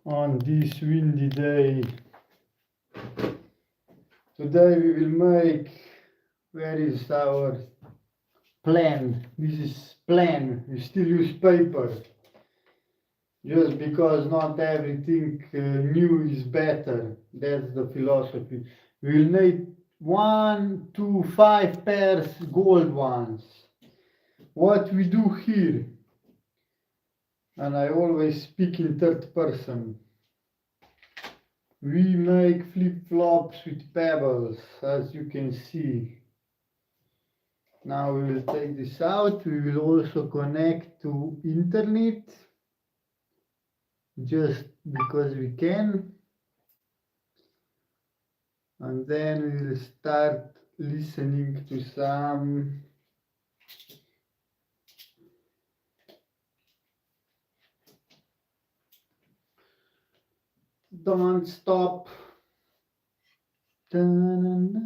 on this windy day. Today we will make, where is our plan? This is plan. We still use paper. Just because not everything new is better. That's the philosophy. We will need 1 to 5 pairs gold ones. What we do here, and I always speak in third person, we make flip-flops with pebbles, as you can see. Now we will take this out. We will also connect to internet, just because we can. And then we will start listening to some Don't Stop. Da-na-na.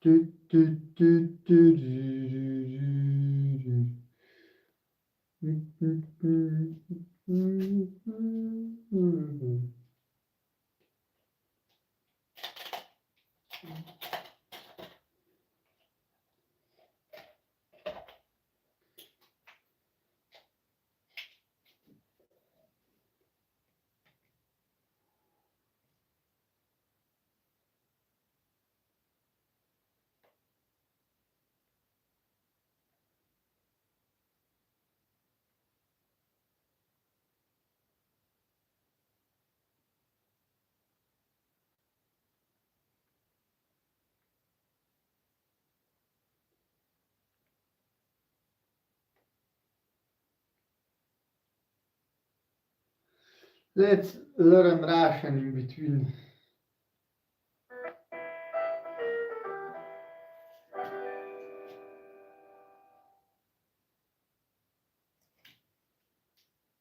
Do, do, do, do, do. Let's learn Russian in between.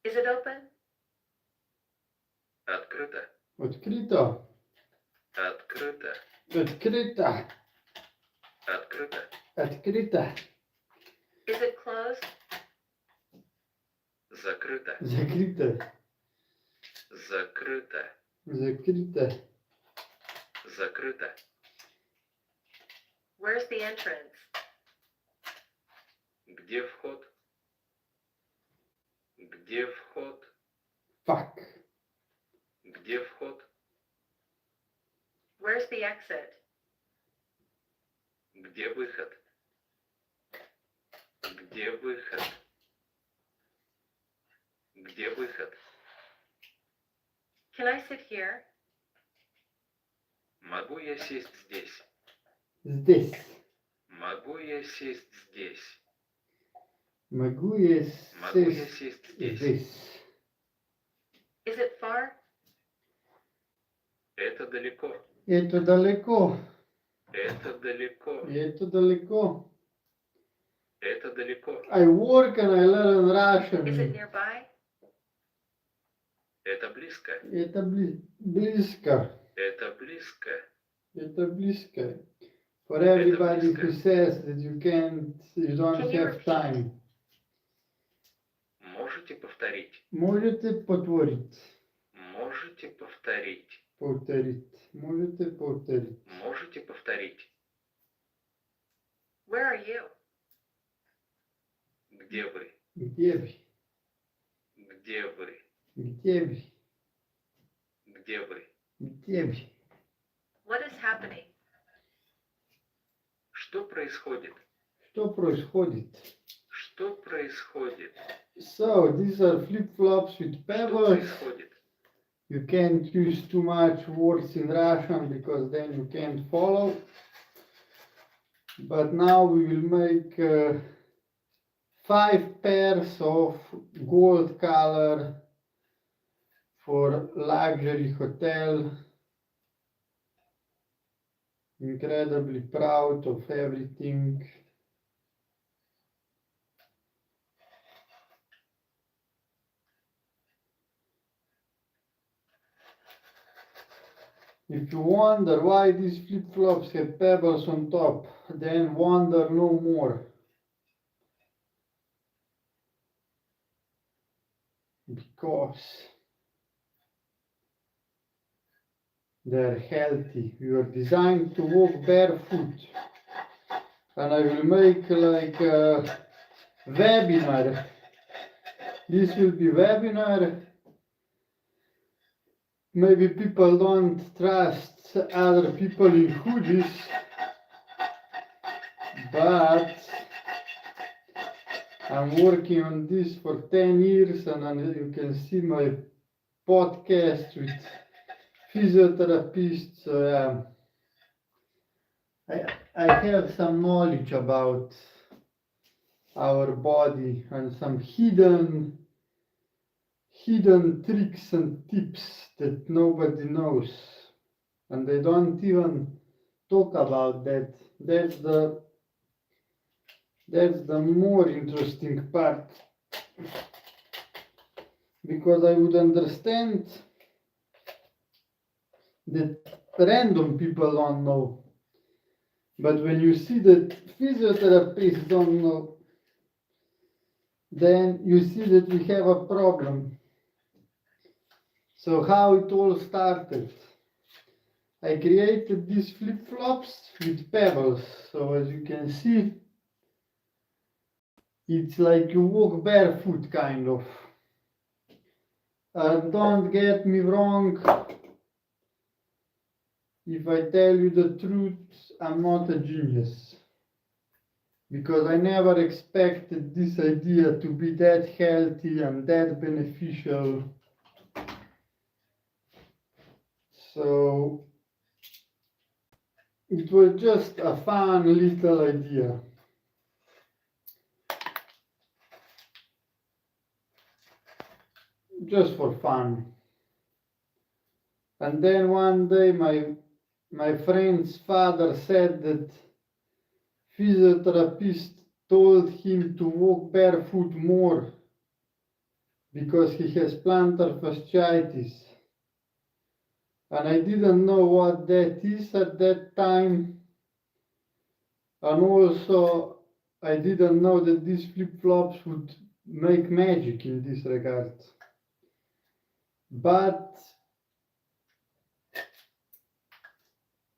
Is it open? Открыто. Открыто. Открыто. Открыто. Открыто. Открыто. Is it closed? Закрыто. Закрыто. Закрыто. Закрыто. Закрыто. Where's the entrance? Где вход? Где вход? Fuck. Где вход? Where's the exit? Где выход? Где выход? Где выход? Can I sit here? Могу я сесть здесь? Здесь. Могу я сесть здесь? Могу я Могу я сесть сесть здесь? здесь? Is it far? Это далеко. Это далеко. Это далеко. Это далеко. Это далеко. I work and I learn Is it Russian. nearby? Это близко. Это близко. Это близко. Это близко. For everybody who says that you don't Can you have repeat? time. Можете повторить? Можете повторить. Можете повторить? Повторить. Можете повторить. Можете повторить? Where are you? Где вы? Где вы? Где вы? Где вы? Где вы? Где вы? What is happening? Что происходит? Что происходит? Что происходит? So, these are flip-flops with Что pebbles. происходит? You can't use too much words in Russian because then you can't follow. But now we will make 5 pairs of gold color for luxury hotel. Incredibly proud of everything. If you wonder why these flip-flops have pebbles on top, then wonder no more. because they're healthy. We are designed to walk barefoot. And I will make like a webinar. This will be webinar. Maybe people don't trust other people in hoodies, but I'm working on this for 10 years, and you can see my podcast with physiotherapists. So I have some knowledge about our body and some hidden tricks and tips that nobody knows, and they don't even talk about that. That's the more interesting part, because I would understand that random people don't know, but when you see that physiotherapists don't know, then you see that we have a problem. So how it all started? I created these flip-flops with pebbles. So as you can see, it's like you walk barefoot kind of. And don't get me wrong, if I tell you the truth, I'm not a genius. Because I never expected this idea to be that healthy and that beneficial. So it was just a fun little idea. Just for fun. And then one day my friend's father said that physiotherapist told him to walk barefoot more because he has plantar fasciitis. And I didn't know what that is at that time. And also I didn't know that these flip-flops would make magic in this regard. But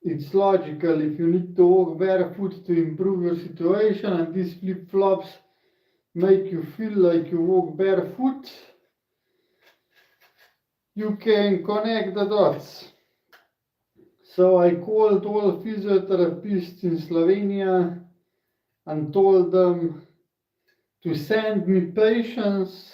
it's logical if you need to walk barefoot to improve your situation, and these flip-flops make you feel like you walk barefoot, you can connect the dots. So I called all physiotherapists in Slovenia and told them to send me patients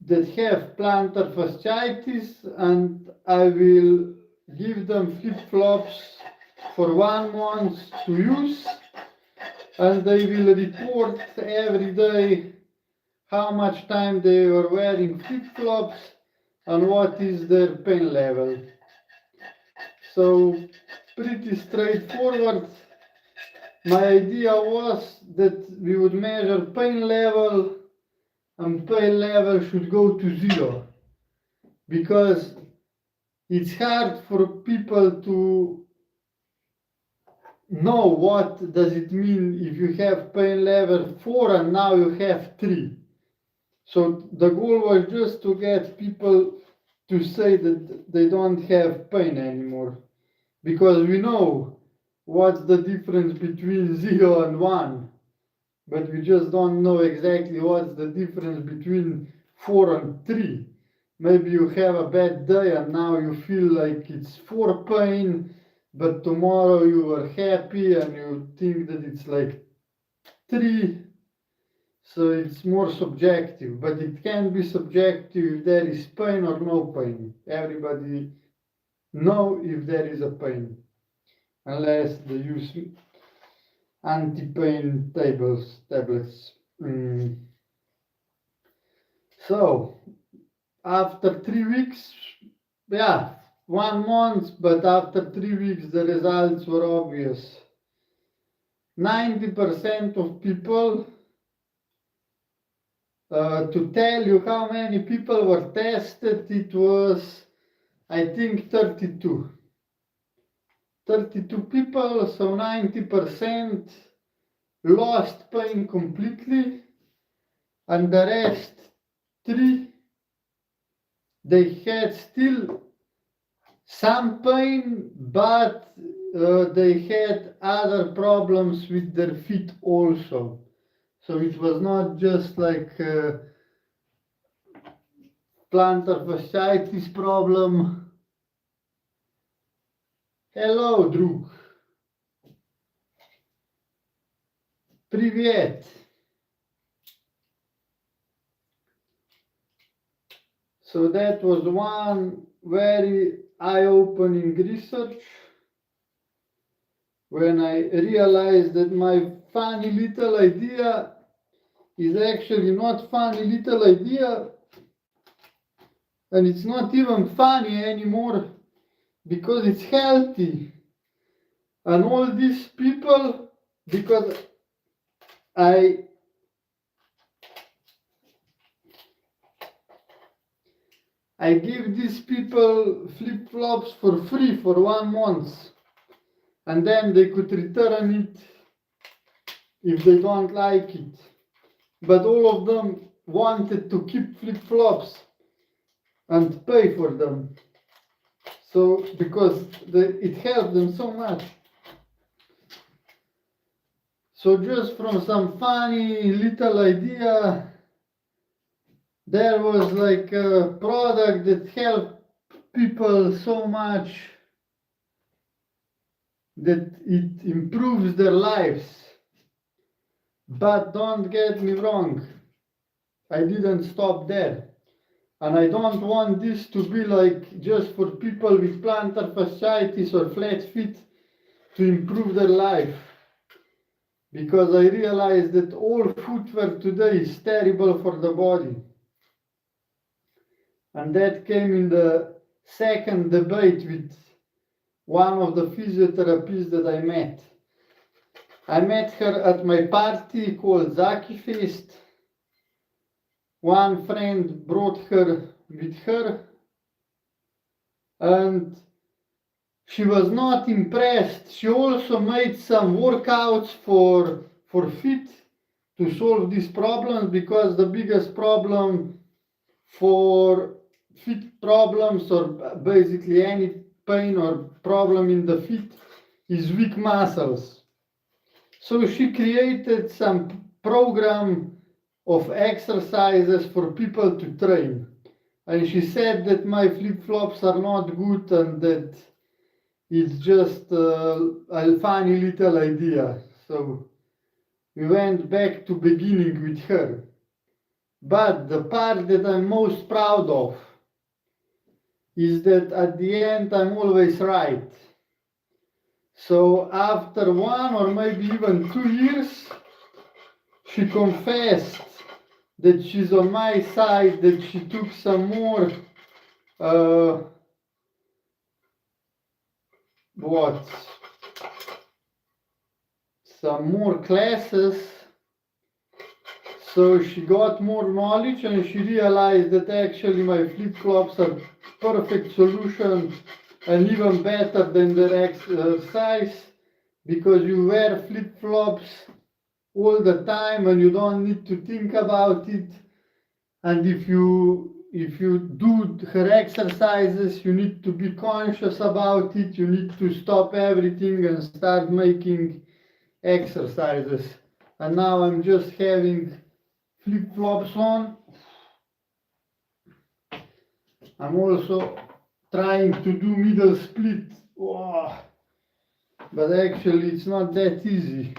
that have plantar fasciitis, and I will give them flip-flops for 1 month to use, and they will report every day how much time they are wearing flip-flops and what is their pain level. So pretty straightforward. My idea was that we would measure pain level, and pain level should go to 0, because it's hard for people to know what does it mean if you have pain level 4 and now you have 3. So the goal was just to get people to say that they don't have pain anymore, because we know what's the difference between 0 and 1, but we just don't know exactly what's the difference between 4 and 3. Maybe you have a bad day and now you feel like it's 4 pain, but tomorrow you are happy and you think that it's like 3. So it's more subjective, but it can be subjective if there is pain or no pain. Everybody know if there is a pain, unless they use anti-pain tablets. So after 3 weeks, 1 month, but after 3 weeks the results were obvious. 90% of people, to tell you how many people were tested, it was, I think, 32. 32 people, so 90% lost pain completely, and the rest 3, they had still some pain, but they had other problems with their feet also. So it was not just like plantar fasciitis problem. Hello, друг. Привет. So that was one very eye-opening research when I realized that my funny little idea is actually not funny little idea, and it's not even funny anymore because it's healthy. And all these people, because I give these people flip-flops for free for 1 month, and then they could return it if they don't like it. But all of them wanted to keep flip-flops and pay for them. So, because it helped them so much. So just from some funny little idea, there was like a product that helped people so much that it improves their lives. But don't get me wrong, I didn't stop there. And I don't want this to be like just for people with plantar fasciitis or flat feet to improve their life. Because I realized that all footwear today is terrible for the body. And that came in the second debate with one of the physiotherapists that I met. I met her at my party called Zaki Fest. One friend brought her with her, and she was not impressed. She also made some workouts for feet to solve these problems, because the biggest problem for feet problems, or basically any pain or problem in the feet, is weak muscles. So she created some program of exercises for people to train. And she said that my flip-flops are not good and that it's just a funny little idea. So we went back to beginning with her. But the part that I'm most proud of is that at the end I'm always right. So after 1 or maybe even 2 years, she confessed that she's on my side, that she took some more some more classes. So she got more knowledge, and she realized that actually my flip-flops are perfect solution, and even better than their exercise, because you wear flip-flops all the time and you don't need to think about it. And if you do her exercises, you need to be conscious about it. You need to stop everything and start making exercises. And now I'm just having flip-flops on. I'm also trying to do middle split. Oh, but actually it's not that easy.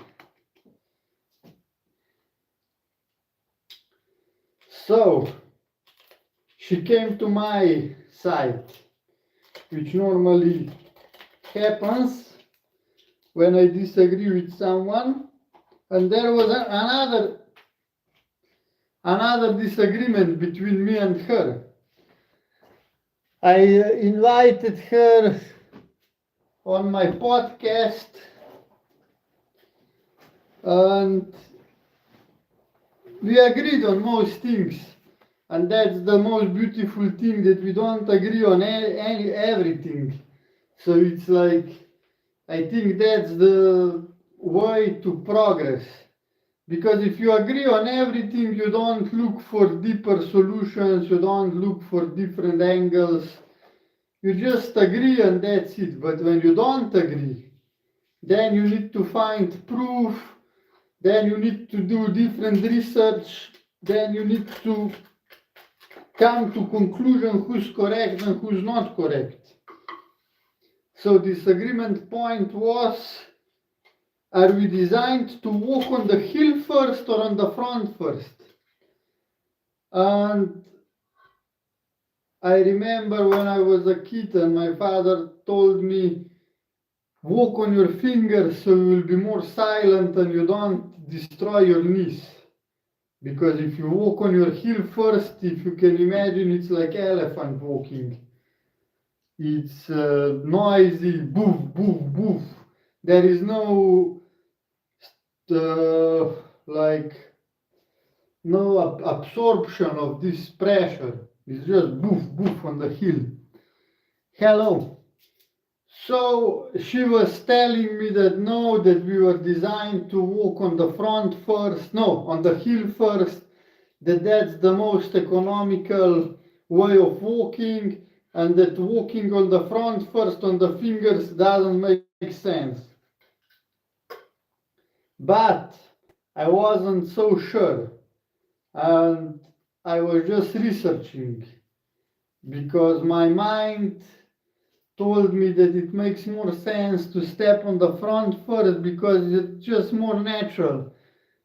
So she came to my side, which normally happens when I disagree with someone. And there was another disagreement between me and her. I invited her on my podcast, and we agreed on most things. And that's the most beautiful thing, that we don't agree on everything. So it's like I think that's the way to progress. Because if you agree on everything, you don't look for deeper solutions, you don't look for different angles. You just agree and that's it. But when you don't agree, then you need to find proof, then you need to do different research, then you need to come to conclusion who's correct and who's not correct. So disagreement point was, are we designed to walk on the hill first or on the front first? And I remember when I was a kid and my father told me, walk on your fingers so you will be more silent and you don't destroy your knees. Because if you walk on your heel first, if you can imagine, it's like elephant walking. It's noisy, boof, boof, boof. There is no absorption of this pressure. It's just boof, boof on the heel. Hello. So she was telling me that no, that we were designed to walk on the front first, no, on the heel first, that that's the most economical way of walking, and that walking on the front first on the fingers doesn't make sense. But I wasn't so sure, and I was just researching, because my mind told me that it makes more sense to step on the front first because it's just more natural.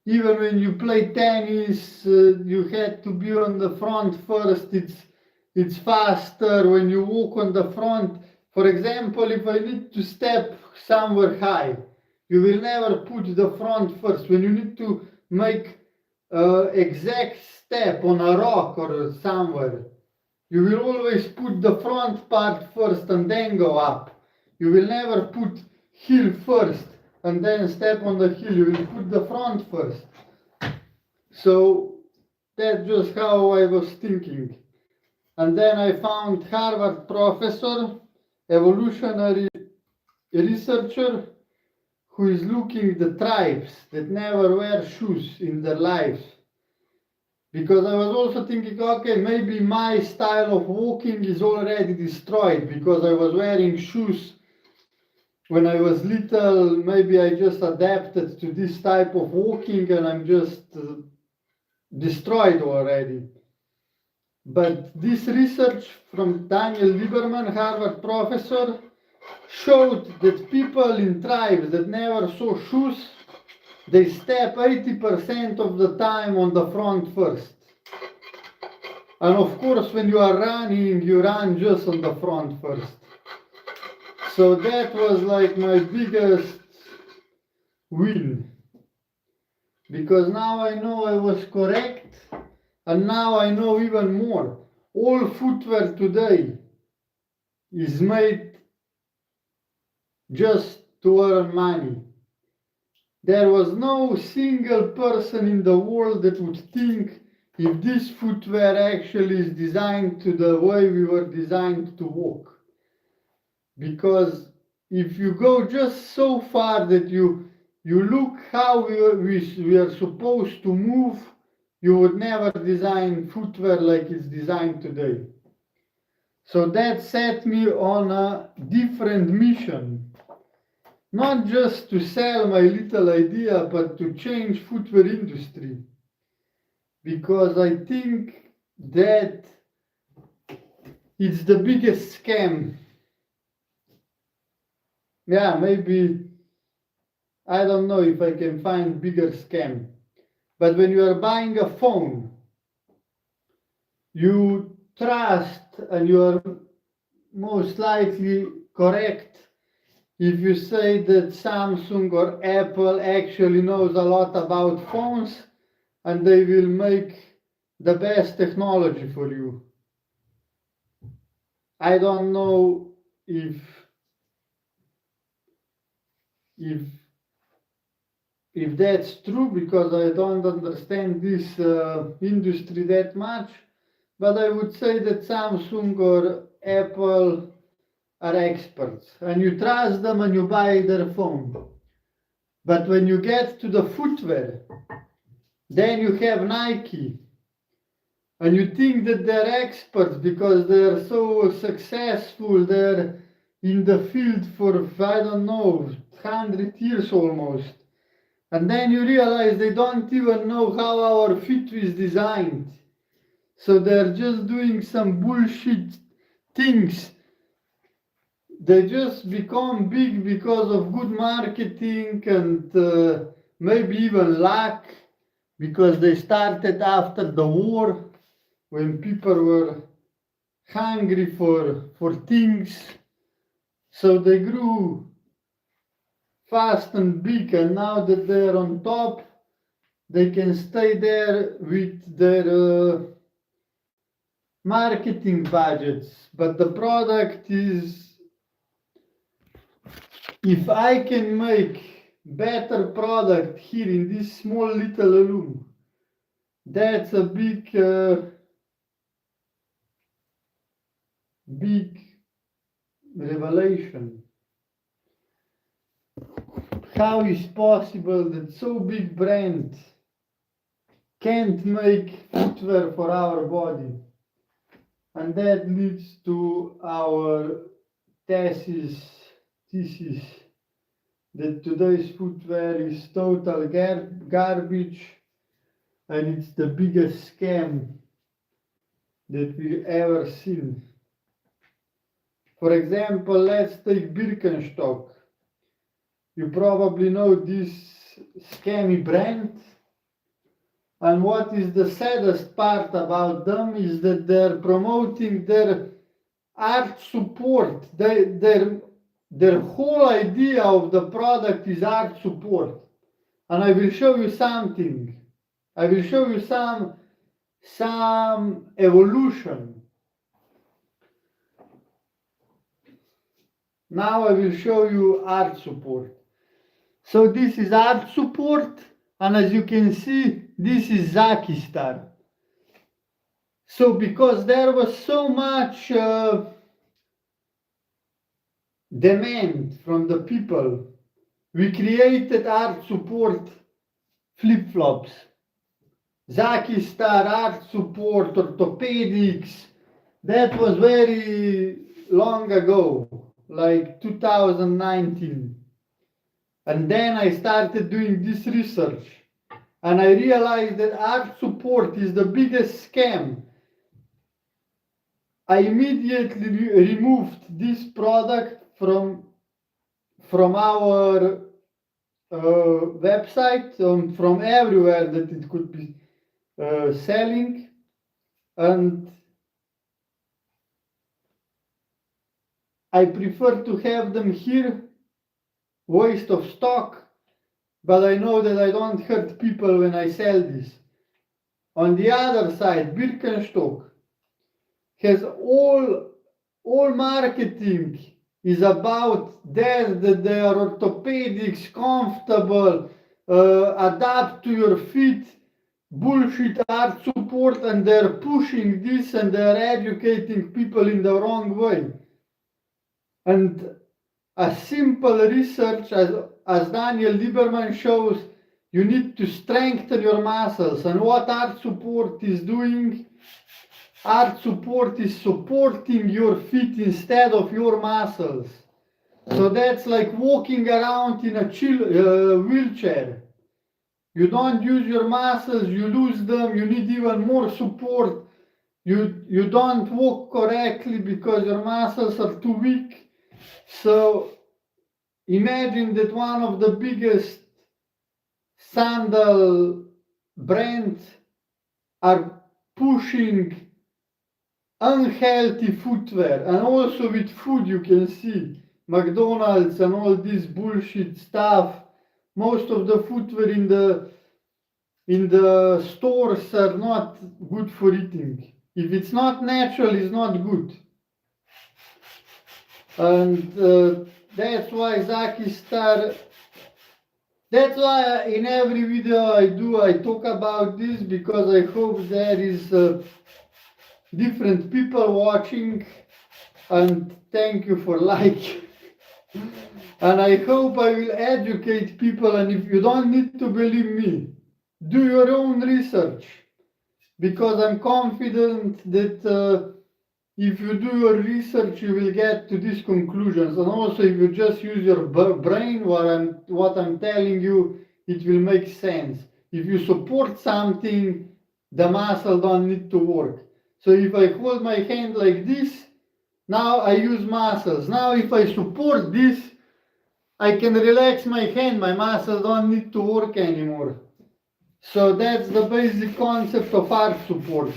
Even when you play tennis, you had to be on the front first. It's faster when you walk on the front. For example, if I need to step somewhere high, you will never put the front first. When you need to make an exact step on a rock or somewhere, you will always put the front part first and then go up. You will never put heel first and then step on the heel. You will put the front first. So that's just how I was thinking. And then I found Harvard professor, evolutionary researcher, who is looking at the tribes that never wear shoes in their lives. Because I was also thinking, okay, maybe my style of walking is already destroyed because I was wearing shoes when I was little. Maybe I just adapted to this type of walking and I'm just destroyed already. But this research from Daniel Lieberman, Harvard professor, showed that people in tribes that never saw shoes, they step 80% of the time on the front first. And of course, when you are running, you run just on the front first. So that was like my biggest win. Because now I know I was correct, and now I know even more. All footwear today is made just to earn money. There was no single person in the world that would think if this footwear actually is designed to the way we were designed to walk. Because if you go just so far that you look how we are supposed to move, you would never design footwear like it's designed today. So that set me on a different mission. Not just to sell my little idea, but to change footwear industry. Because I think that it's the biggest scam. Yeah, maybe, I don't know if I can find bigger scam. But when you are buying a phone, you trust and you are most likely correct if you say that Samsung or Apple actually knows a lot about phones and they will make the best technology for you. I don't know if that's true, because I don't understand this industry that much, but I would say that Samsung or Apple are experts and you trust them and you buy their phone. But when you get to the footwear, then you have Nike and you think that they're experts because they're so successful, they're in the field for, I don't know, 100 years almost. And then you realize they don't even know how our fit is designed. So they're just doing some bullshit things. They just become big because of good marketing and maybe even luck, because they started after the war when people were hungry for things. So they grew fast and big, and now that they're on top, they can stay there with their marketing budgets. But the product is, if I can make better product here in this small little room, that's a big revelation. How is possible that so big brand can't make footwear for our body? And that leads to our thesis that today's footwear is total garbage and it's the biggest scam that we've ever seen. For example, let's take Birkenstock. You probably know this scammy brand. And what is the saddest part about them is that they're promoting their art support. Their whole idea of the product is art support. And I will show you something. I will show you some evolution. Now I will show you art support. So this is art support, and as you can see, this is Zaki Star. So because there was so much demand from the people, we created art support flip-flops. Zaki Star, art support, orthopedics. That was very long ago, like 2019. And then I started doing this research and I realized that art support is the biggest scam. I immediately removed this product from our website, from everywhere that it could be selling, and I prefer to have them here. Waste of stock, but I know that I don't hurt people when I sell this. On the other side, Birkenstock has all marketing is about that they are orthopedics, comfortable, adapt to your feet, bullshit art support, and they're pushing this and they're educating people in the wrong way. And a simple research, as Daniel Lieberman shows, you need to strengthen your muscles. And what art support is doing, art support is supporting your feet instead of your muscles. So that's like walking around in a wheelchair. You don't use your muscles, you lose them, you need even more support. You don't walk correctly because your muscles are too weak. So imagine that one of the biggest sandal brands are pushing unhealthy footwear, and also with food. You can see McDonald's and all this bullshit stuff. Most of the footwear in the stores are not good for eating. If it's not natural, it's not good. And that's why Zaki Star, that's why in every video I talk about this, because I hope there is different people watching, and thank you for like. And I hope I will educate people. And if you don't need to believe me, do your own research. Because I'm confident that if you do your research, you will get to these conclusions. And also, if you just use your brain, what I'm telling you, it will make sense. If you support something, the muscle don't need to work. So if I hold my hand like this, now I use muscles. Now if I support this, I can relax my hand. My muscles don't need to work anymore. So that's the basic concept of arch support.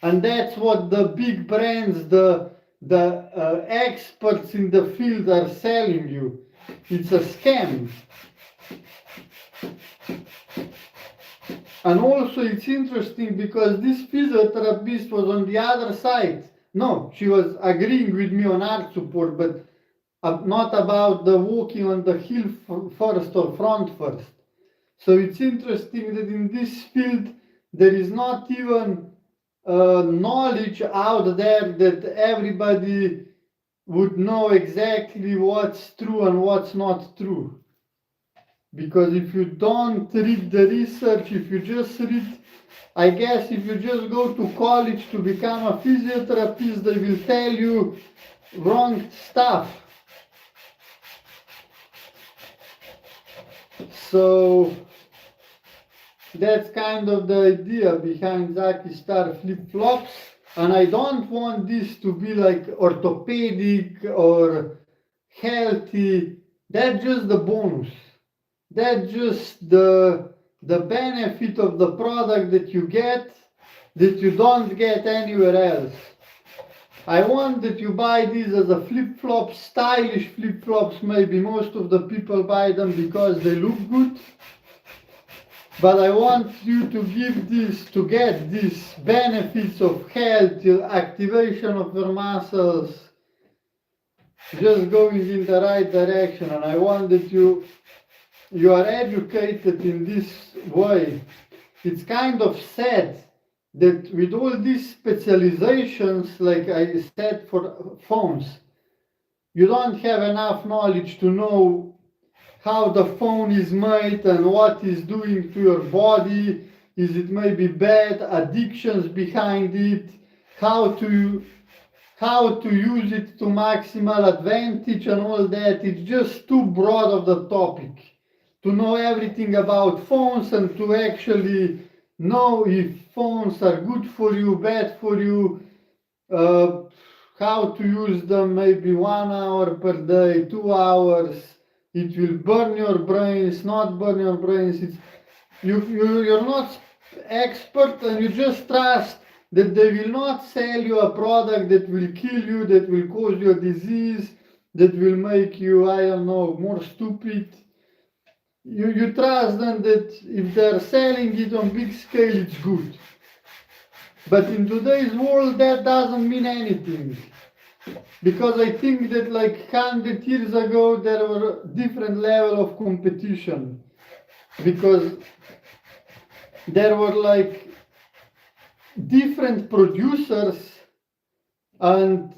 And that's what the big brands, the experts in the field are selling you. It's a scam. And also it's interesting because this physiotherapist was on the other side. No, she was agreeing with me on arch support, but not about the walking on the heel first or front first. So it's interesting that in this field there is not even knowledge out there that everybody would know exactly what's true and what's not true. Because if you don't read the research, if you just read, I guess if you just go to college to become a physiotherapist, they will tell you wrong stuff. So that's kind of the idea behind Zaki Star flip-flops. And I don't want this to be like orthopedic or healthy. That's just the bonus. That's just the benefit of the product that you get that you don't get anywhere else. I want that you buy these as a flip-flop, stylish flip-flops. Maybe most of the people buy them because they look good. But I want you to get these benefits of health, activation of your muscles, just going in the right direction. And I want that you are educated in this way. It's kind of sad that with all these specializations, like I said for phones, you don't have enough knowledge to know how the phone is made and what is doing to your body. Is it maybe bad addictions behind it? How to use it to maximal advantage and all that. It's just too broad of the topic to know everything about phones and to actually know if phones are good for you, bad for you, how to use them maybe 1 hour per day, 2 hours. It will burn your brains, not burn your brains. You're not expert and you just trust that they will not sell you a product that will kill you, that will cause you a disease, that will make you, I don't know, more stupid. You trust them that if they're selling it on big scale, it's good. But in today's world, that doesn't mean anything. Because I think that like 100 years ago, there were different level of competition. Because there were like different producers and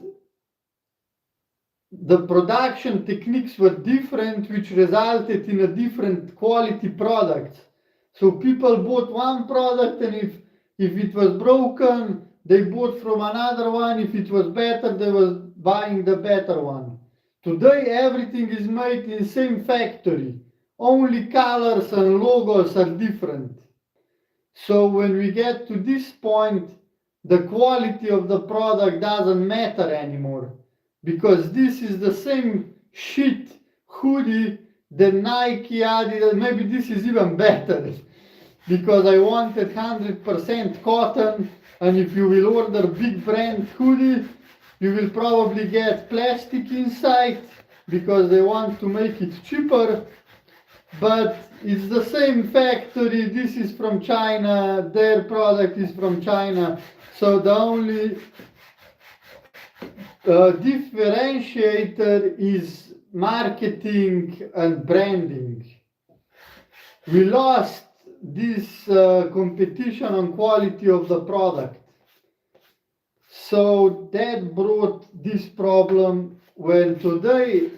the production techniques were different, which resulted in a different quality product. So people bought one product, and if it was broken, they bought from another one. If it was better, they were buying the better one. Today everything is made in the same factory. Only colors and logos are different. So when we get to this point, the quality of the product doesn't matter anymore. Because this is the same shit hoodie that Nike, Adidas, maybe this is even better. Because I wanted 100% cotton, and if you will order big brand hoodie, you will probably get plastic inside because they want to make it cheaper. But it's the same factory. This is from China, their product is from China. So the only differentiator is marketing and branding. We lost this competition on quality of the product. So that brought this problem when today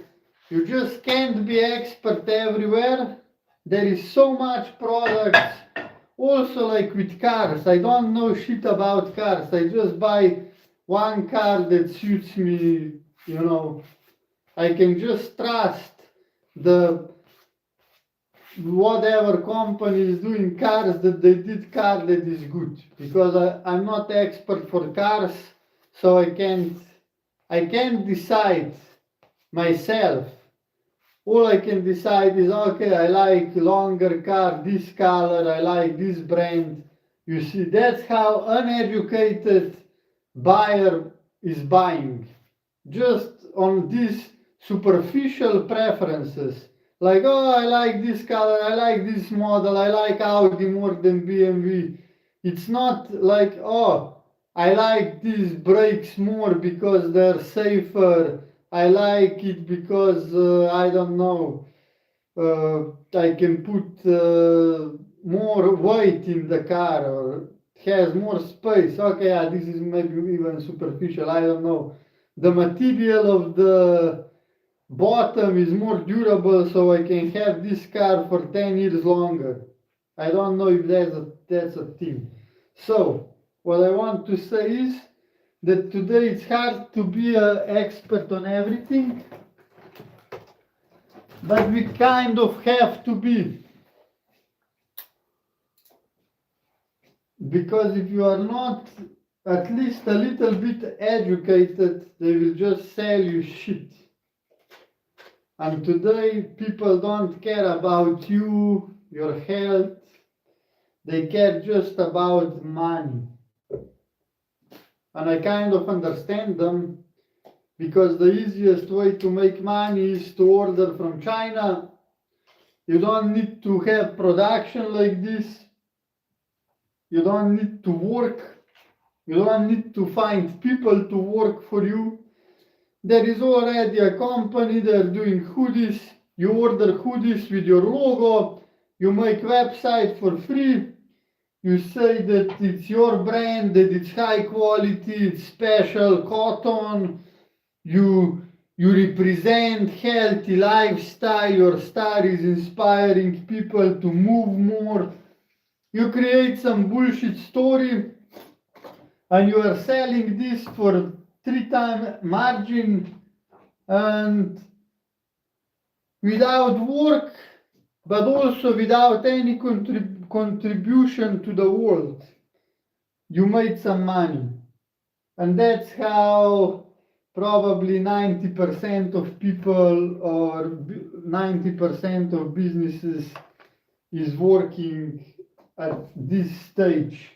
you just can't be expert everywhere. There is so much products. Also like with cars, I don't know shit about cars. I just buy one car that suits me, you know. I can just trust the whatever company is doing cars that they did car that is good, because I'm not expert for cars, so I can't decide myself. All I can decide is, okay, I like longer car, this color, I like this brand. You see, that's how uneducated buyer is buying, just on these superficial preferences. Like, oh, I like this color, I like this model, I like Audi more than BMW. It's not like, oh, I like these brakes more because they're safer. I like it because, I don't know, I can put more weight in the car, or has more space. Okay, yeah, this is maybe even superficial, I don't know. The material of the bottom is more durable, so I can have this car for 10 years longer. I don't know if that's a thing. So, what I want to say is that today it's hard to be an expert on everything, but we kind of have to be. Because if you are not at least a little bit educated, they will just sell you shit. And today people don't care about you, your health, they care just about money. And I kind of understand them, because the easiest way to make money is to order from China. You don't need to have production like this. You don't need to work. You don't need to find people to work for you. There is already a company, they're doing hoodies. You order hoodies with your logo. You make website for free. You say that it's your brand, that it's high quality, it's special cotton. You represent healthy lifestyle. Your star is inspiring people to move more. You create some bullshit story, and you are selling this for 3 times margin, and without work, but also without any contribution to the world. You made some money. And that's how probably 90% of people, or 90% of businesses is working at this stage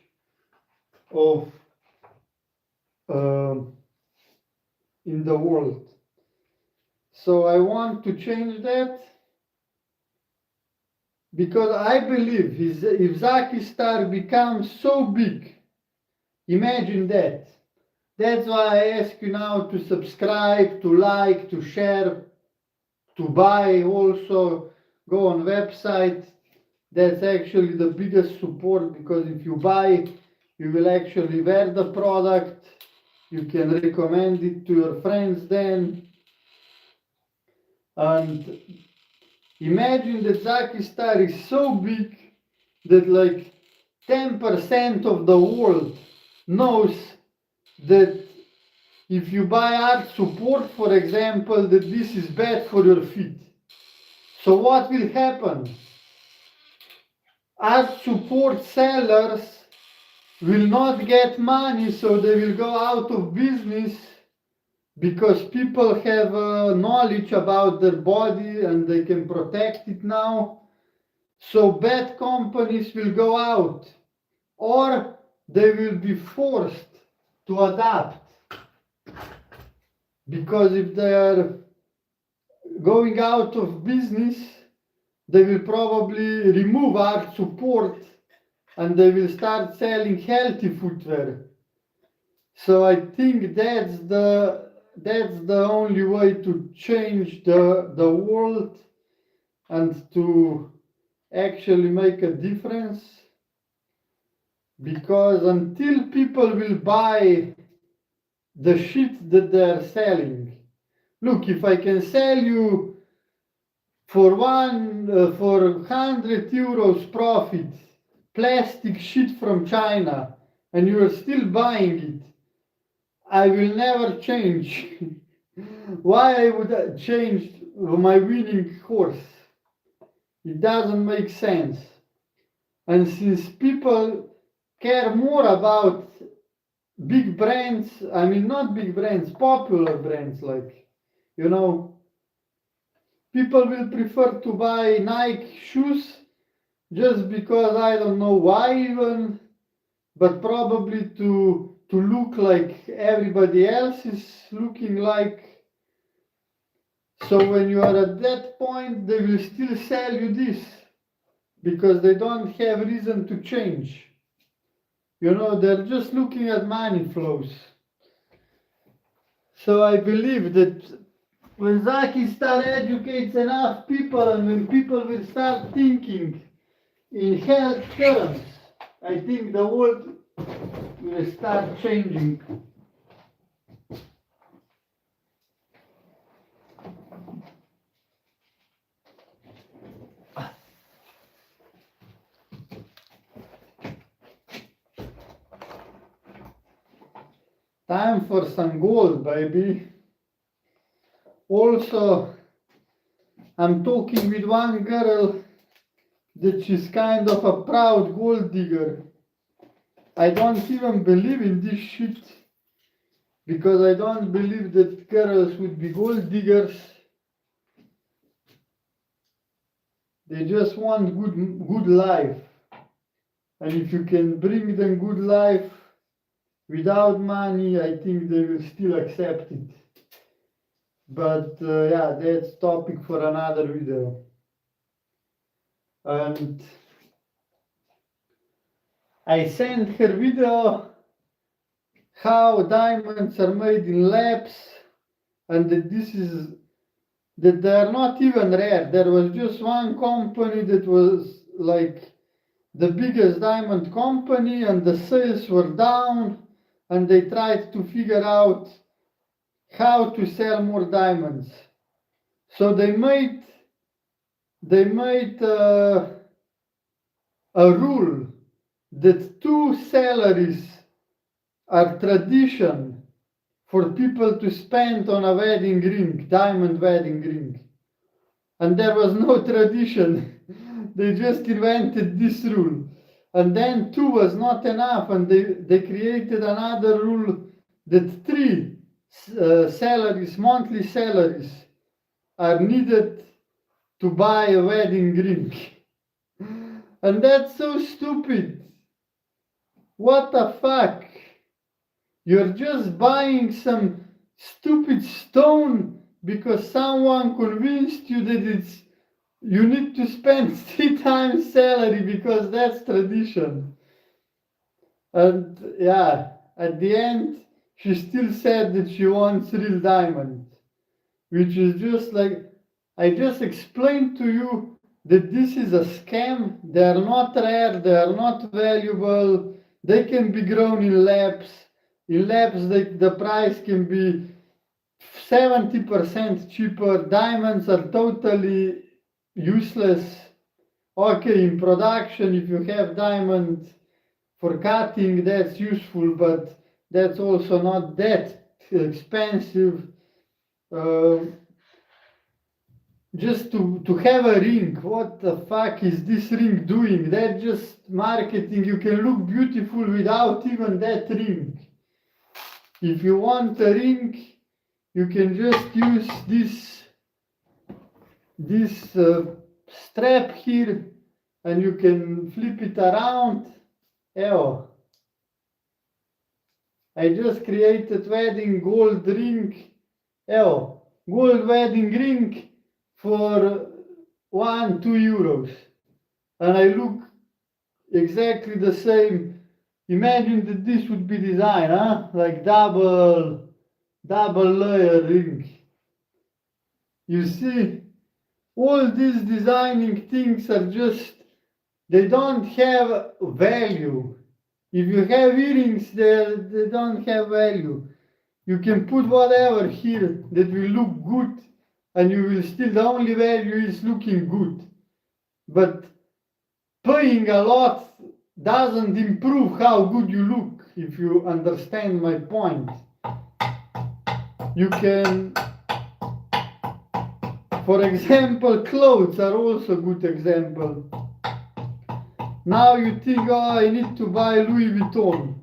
of in the world. So I want to change that, because I believe if Zaki Star becomes so big, imagine that. That's why I ask you now to subscribe, to like, to share, to buy also. Go on website. That's actually the biggest support, because if you buy, you will actually wear the product. You can recommend it to your friends then. And imagine that Zaki Star is so big that like 10% of the world knows that if you buy art support, for example, that this is bad for your feet. So what will happen? Art support sellers will not get money, so they will go out of business, because people have knowledge about their body and they can protect it now. So bad companies will go out, or they will be forced to adapt. Because if they are going out of business, they will probably remove art support and they will start selling healthy footwear. So I think that's the only way to change the world and to actually make a difference. Because until people will buy the shit that they're selling. Look, if I can sell you for 100 euros profit plastic shit from China and you are still buying it, I will never change. Why I would change my winning horse? It doesn't make sense. And since people care more about big brands, I mean, not big brands, popular brands, like, you know, people will prefer to buy Nike shoes just because I don't know why even, but probably to look like everybody else is looking like. So when you are at that point, they will still sell you this because they don't have reason to change. You know, they're just looking at money flows. So I believe that when Zaki start educates enough people and when people will start thinking in health terms, I think the world will start changing. Time for some gold, baby. Also, I'm talking with one girl that she's kind of a proud gold digger. I don't even believe in this shit because I don't believe that girls would be gold diggers. They just want good life. And if you can bring them good life without money, I think they will still accept it. But yeah, that's topic for another video. And I sent her video how diamonds are made in labs and that they are not even rare. There was just one company that was like the biggest diamond company and the sales were down and they tried to figure out how to sell more diamonds. So they made a rule that 2 salaries are tradition for people to spend on a wedding ring, diamond wedding ring. And there was no tradition. They just invented this rule. And then 2 was not enough and they created another rule that 3 salaries, monthly salaries are needed to buy a wedding ring. And that's so stupid. What the fuck? You're just buying some stupid stone because someone convinced you that you need to spend 3 times salary because that's tradition. And yeah, at the end, she still said that she wants real diamond, which is just like, I just explained to you that this is a scam. They are not rare, they are not valuable, they can be grown in labs. In labs, the price can be 70% cheaper. Diamonds are totally useless. Okay, in production, if you have diamond for cutting, that's useful, but that's also not that expensive. Just to have a ring, what the fuck is this ring doing? That's just marketing. You can look beautiful without even that ring. If you want a ring, you can just use this strap here and you can flip it around. Ew. I just created wedding gold ring. Ew. Gold wedding ring for 1-2 euros. And I look exactly the same. Imagine that this would be designed, huh? Like double layer ring. You see, all these designing things are just, they don't have value. If you have earrings there, they don't have value. You can put whatever here that will look good, and you will still, the only value is looking good. But paying a lot doesn't improve how good you look, if you understand my point. You can, for example, clothes are also a good example. Now you think, oh, I need to buy Louis Vuitton.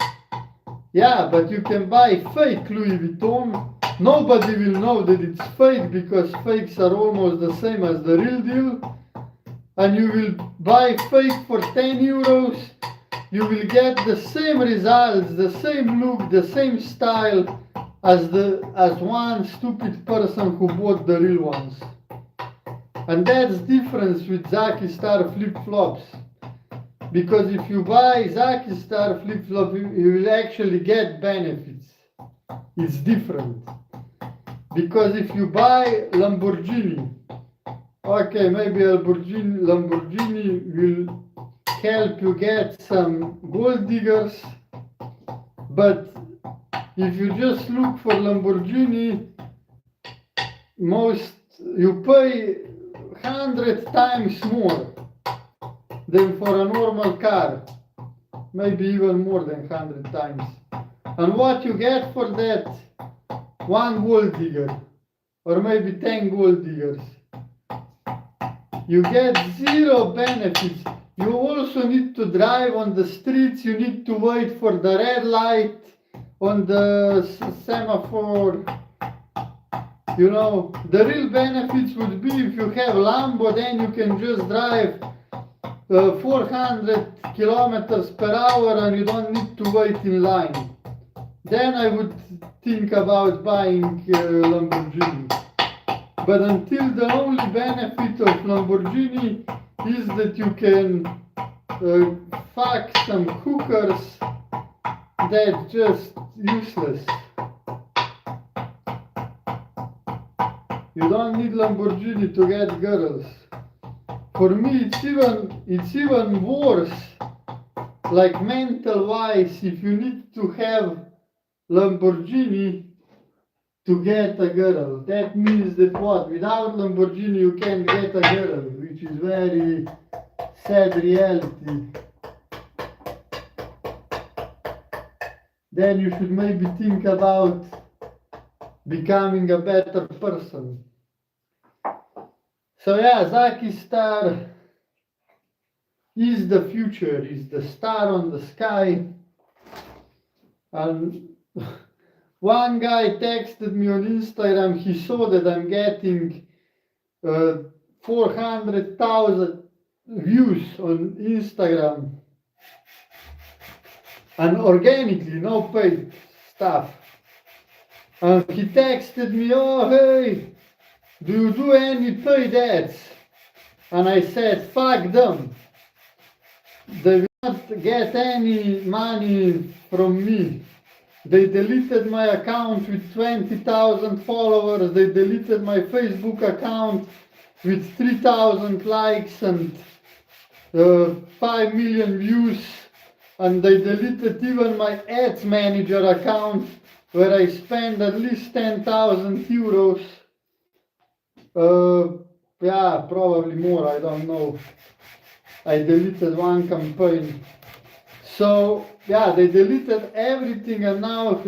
Yeah, but you can buy fake Louis Vuitton. Nobody will know that it's fake because fakes are almost the same as the real deal. And you will buy fake for 10 euros. You will get the same results, the same look, the same style as one stupid person who bought the real ones. And that's difference with Zaki Star flip-flops. Because if you buy Zaki Star flip-flop, you will actually get benefits. It's different. Because if you buy Lamborghini, okay, maybe Lamborghini will help you get some gold diggers, but if you just look for Lamborghini, you pay 100 times more than for a normal car, maybe even more than 100 times. And what you get for that? One gold digger, or maybe 10 gold diggers. You get zero benefits. You also need to drive on the streets, you need to wait for the red light on the semaphore. You know, the real benefits would be if you have Lambo, then you can just drive 400 kilometers per hour and you don't need to wait in line. Then I would think about buying Lamborghini. But until, the only benefit of Lamborghini is that you can fuck some hookers. That's just useless. You don't need Lamborghini to get girls. For me, it's even worse. Like mental wise, if you need to have Lamborghini to get a girl, that means that what? Without Lamborghini you can't get a girl, which is very sad reality. Then you should maybe think about becoming a better person. So yeah, Zaki Star is the future, is the star on the sky. And one guy texted me on Instagram, he saw that I'm getting 400,000 views on Instagram. And organically, no paid stuff. And he texted me, oh hey, do you do any paid ads? And I said, fuck them. They will not get any money from me. They deleted my account with 20,000 followers. They deleted my Facebook account with 3,000 likes and 5 million views. And they deleted even my ads manager account where I spend at least 10,000 euros. Yeah, probably more, I don't know. I deleted one campaign. So, yeah, they deleted everything and now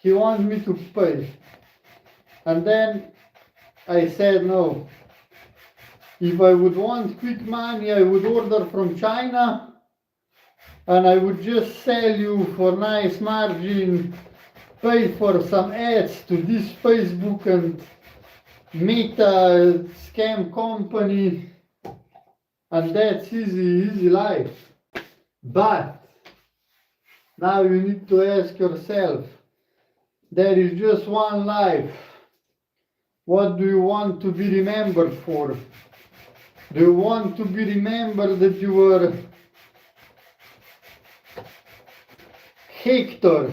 he wants me to pay. And then I said no. If I would want quick money, I would order from China and I would just sell you for nice margin, pay for some ads to this Facebook and Meta scam company, and that's easy life. But now you need to ask yourself, there is just one life. What do you want to be remembered for? Do you want to be remembered that you were Hector,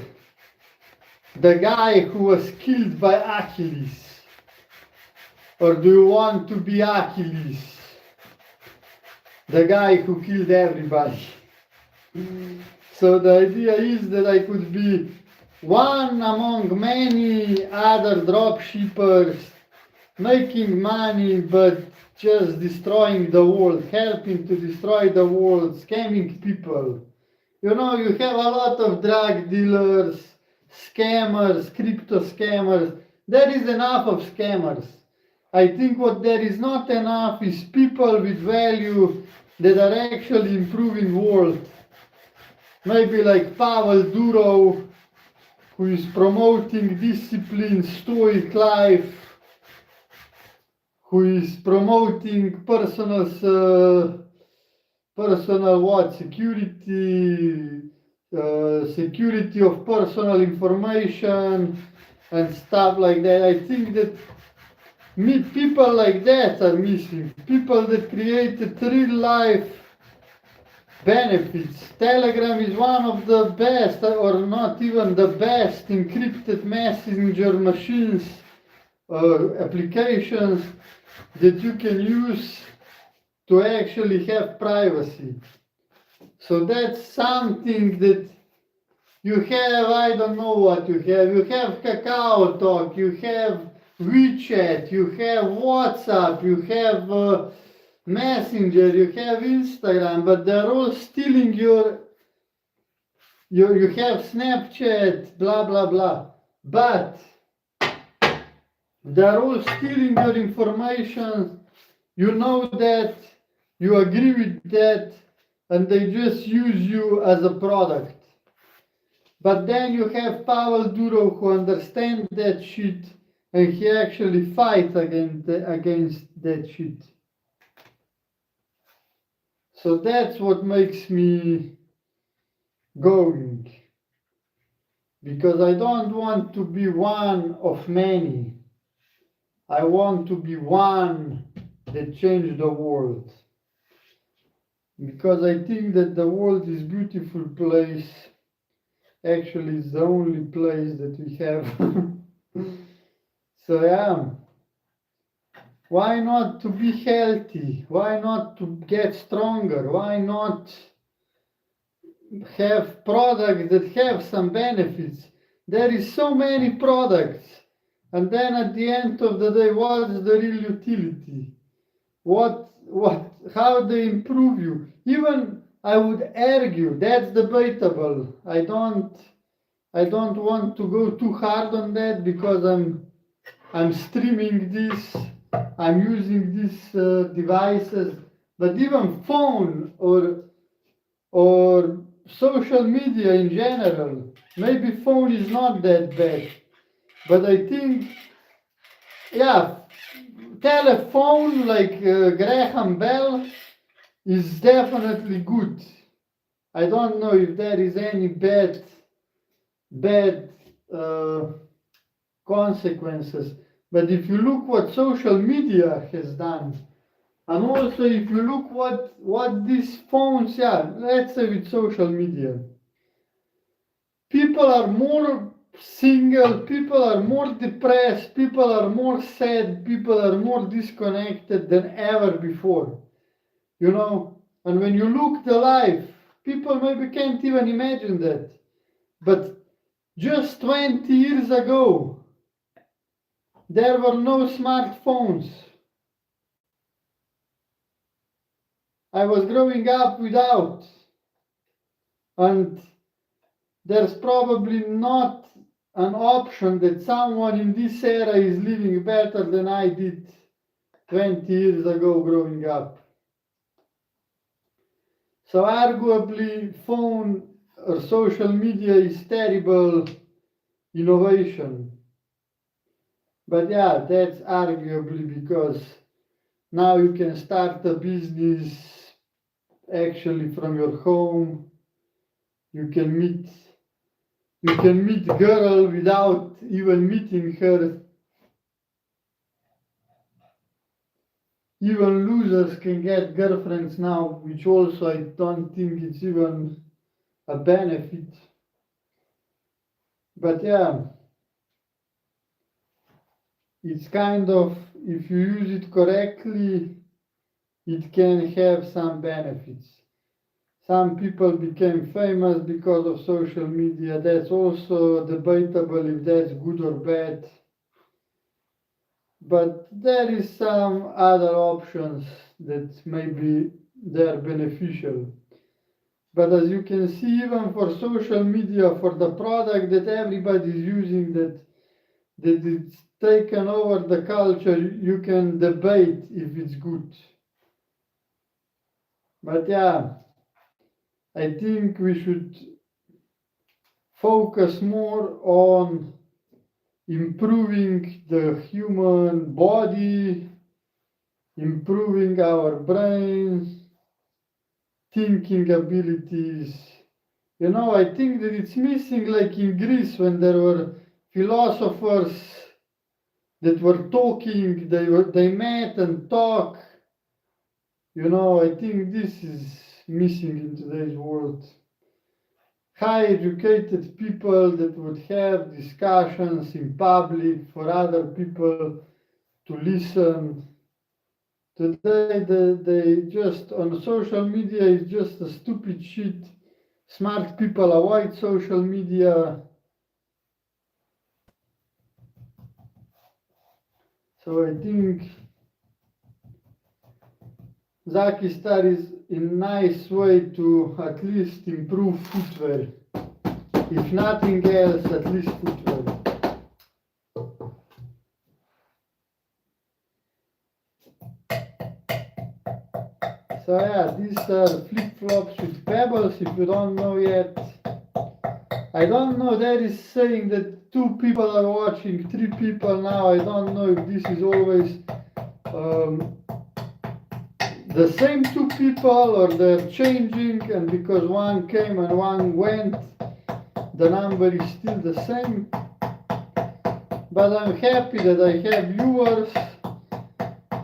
the guy who was killed by Achilles? Or do you want to be Achilles, the guy who killed everybody? So the idea is that I could be one among many other dropshippers making money but just destroying the world, helping to destroy the world, scamming people. You know, you have a lot of drug dealers, scammers, crypto scammers. There is enough of scammers. I think what there is not enough is people with value that are actually improving world. Maybe like Pavel Durov, who is promoting discipline, stoic life, who is promoting personal what security, security of personal information and stuff like that. I think that people like that are missing. People that created real life benefits. Telegram is one of the best, or not even the best, encrypted messenger machines applications that you can use to actually have privacy. So that's something that you have. I don't know what you have. You have Kakao Talk, you have WeChat, you have WhatsApp, you have Messenger, you have Instagram, but they're all stealing you have Snapchat, blah blah blah. But they're all stealing your information. You know that, you agree with that, and they just use you as a product. But then you have Pavel Durov who understands that shit and he actually fights against that shit. So that's what makes me going. Because I don't want to be one of many. I want to be one that changed the world. Because I think that the world is a beautiful place. Actually, it's the only place that we have. So yeah, why not to be healthy? Why not to get stronger? Why not have products that have some benefits? There is so many products, and then at the end of the day, what's the real utility? How they improve you? Even I would argue that's debatable. I don't want to go too hard on that because I'm streaming this, I'm using these devices, but even phone or social media in general, maybe phone is not that bad, but I think, yeah, telephone like Graham Bell is definitely good. I don't know if there is any bad consequences. But if you look what social media has done, and also if you look what these phones, yeah, let's say with social media, people are more single, people are more depressed, people are more sad, people are more disconnected than ever before. You know, and when you look the life, people maybe can't even imagine that. But just 20 years ago, there were no smartphones. I was growing up without. And there's probably not an option that someone in this era is living better than I did 20 years ago growing up. So arguably phone or social media is terrible innovation. But yeah, that's arguably because now you can start a business actually from your home. You can meet girl without even meeting her. Even losers can get girlfriends now, which also I don't think it's even a benefit. But yeah, it's kind of, if you use it correctly, it can have some benefits. Some people became famous because of social media. That's also debatable if that's good or bad. But there is some other options that maybe they're beneficial. But as you can see, even for social media, for the product that everybody is using, that it's taken over the culture, you can debate if it's good. But yeah, I think we should focus more on improving the human body, improving our brains, thinking abilities. You know, I think that it's missing, like in Greece when there were philosophers that were talking, they met and talk. You know, I think this is missing in today's world. High educated people that would have discussions in public for other people to listen. Today they just on social media is just a stupid shit. Smart people avoid social media. So I think Zaki Star is a nice way to at least improve footwear. If nothing else, at least footwear. So yeah, these are flip-flops with pebbles, if you don't know yet. I don't know, there is saying that 2 people are watching, 3 people now. I don't know if this is always the same 2 people or they're changing, and because one came and one went, the number is still the same. But I'm happy that I have viewers,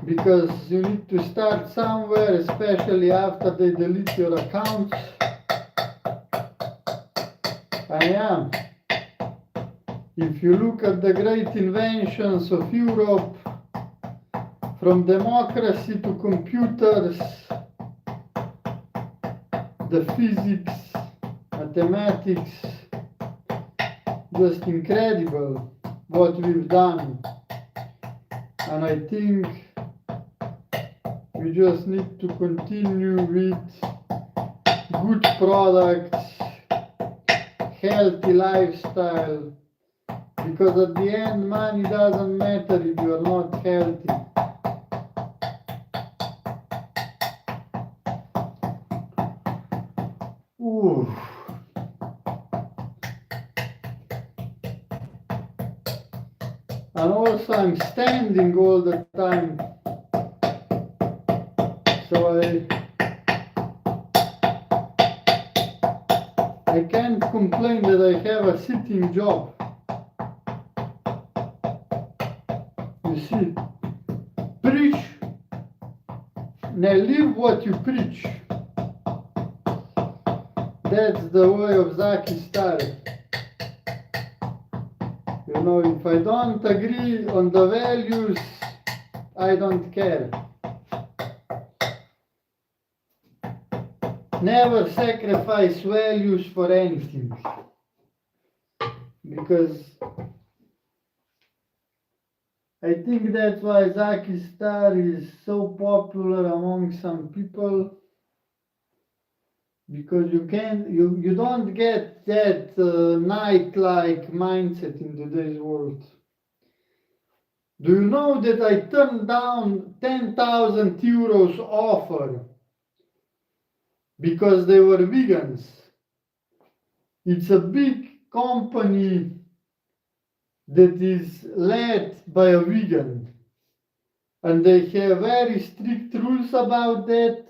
because you need to start somewhere, especially after they delete your accounts. I am. If you look at the great inventions of Europe, from democracy to computers, the physics, mathematics, just incredible what we've done. And I think we just need to continue with good products, healthy lifestyle, because at the end money doesn't matter if you are not healthy. Ooh. And also I'm standing all the time, so I can't complain that I have a sitting job. You see, preach, now live what you preach. That's the way of Zaki Star. You know, if I don't agree on the values, I don't care. Never sacrifice values for anything. Because I think that's why Zaki Star is so popular among some people. Because you don't get that Nike-like mindset in today's world. Do you know that I turned down 10,000 euros offer because they were vegans? It's a big company that is led by a vegan, and they have very strict rules about that.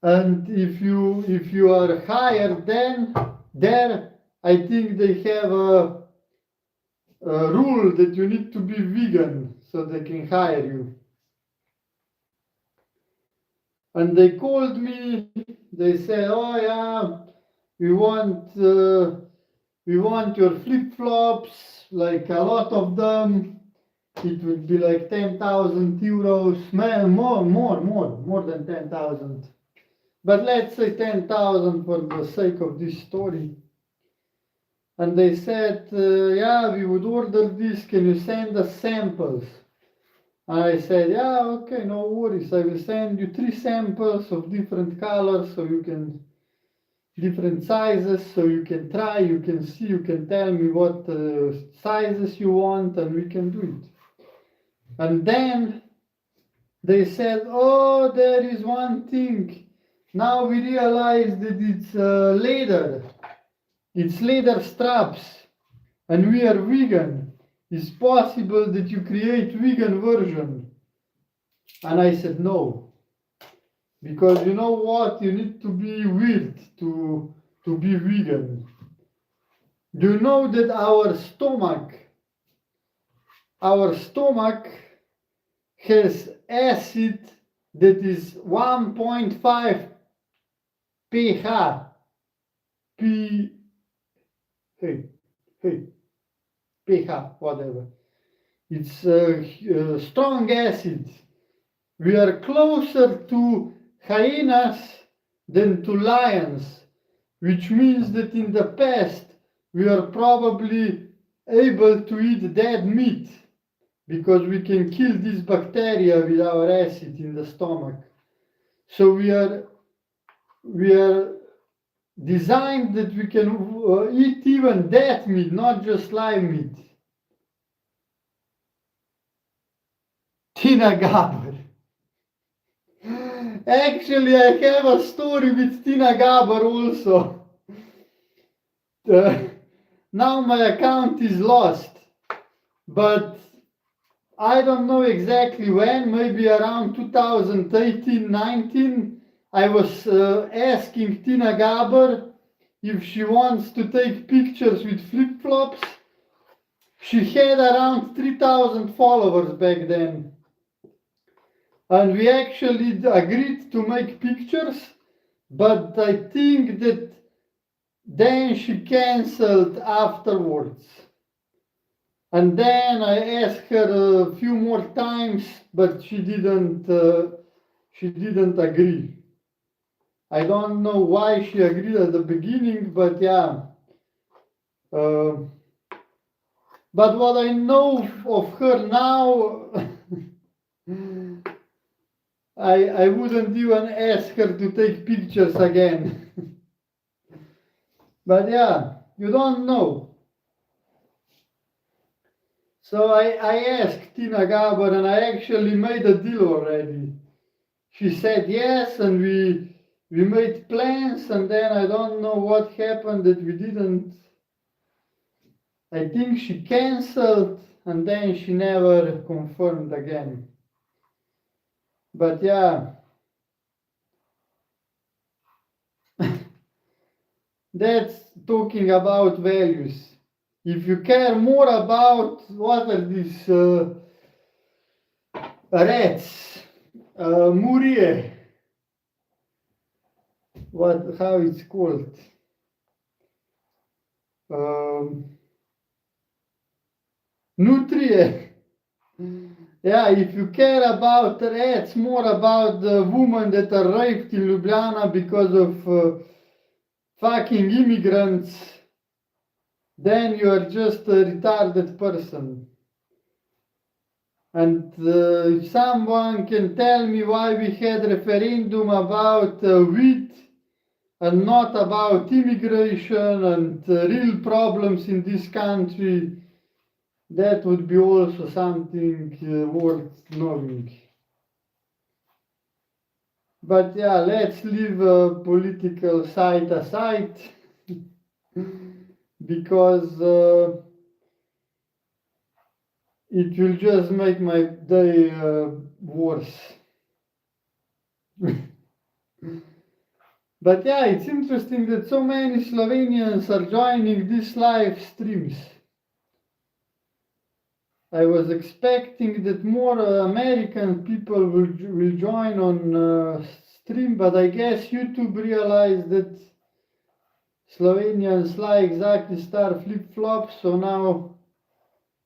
And if you are higher than there, I think they have a rule that you need to be vegan so they can hire you. And they called me. They said, "Oh yeah, we want your flip-flops, like a lot of them. It would be like 10,000 euros, more than 10,000." but let's say 10,000 for the sake of this story. And they said, yeah, we would order this, can you send us samples? And I said, yeah, okay, no worries, I will send you 3 samples of different colors so you can, different sizes, so you can try, you can see, you can tell me what sizes you want and we can do it. And then they said, oh, there is one thing. Now we realize that it's leather. It's leather straps. And we are vegan. It's possible that you create vegan version. And I said, no. Because you know what? You need to be weird to be vegan. Do you know that our stomach has acid that is 1.5 pH. pH, whatever. It's a strong acid. We are closer to hyenas than to lions, which means that in the past we are probably able to eat dead meat because we can kill this bacteria with our acid in the stomach. So we are designed that we can eat even dead meat, not just live meat. Tina Gaber. Actually, I have a story with Tina Gaber also. Now my account is lost, but I don't know exactly when, maybe around 2018-19, I was asking Tina Gaber if she wants to take pictures with flip-flops. She had around 3,000 followers back then. And we actually agreed to make pictures, but I think that then she cancelled afterwards. And then I asked her a few more times, but she didn't agree. I don't know why she agreed at the beginning, but yeah. But what I know of her now, I wouldn't even ask her to take pictures again. But yeah, you don't know. So I asked Tina Gaber and I actually made a deal already. She said yes, and we made plans, and then I don't know what happened that we didn't. I think she cancelled and then she never confirmed again. But yeah, that's talking about values. If you care more about what are these rats, murie, how it's called, nutrie. Yeah, if you care about rats, more about the women that are raped in Ljubljana because of fucking immigrants, then you are just a retarded person. And if someone can tell me why we had referendum about wheat and not about immigration and real problems in this country, that would be also something worth knowing. But yeah, let's leave political side aside because it will just make my day worse. But yeah, it's interesting that so many Slovenians are joining these live streams. I was expecting that more American people will join on stream, but I guess YouTube realized that Slovenians like exactly star flip-flops, so now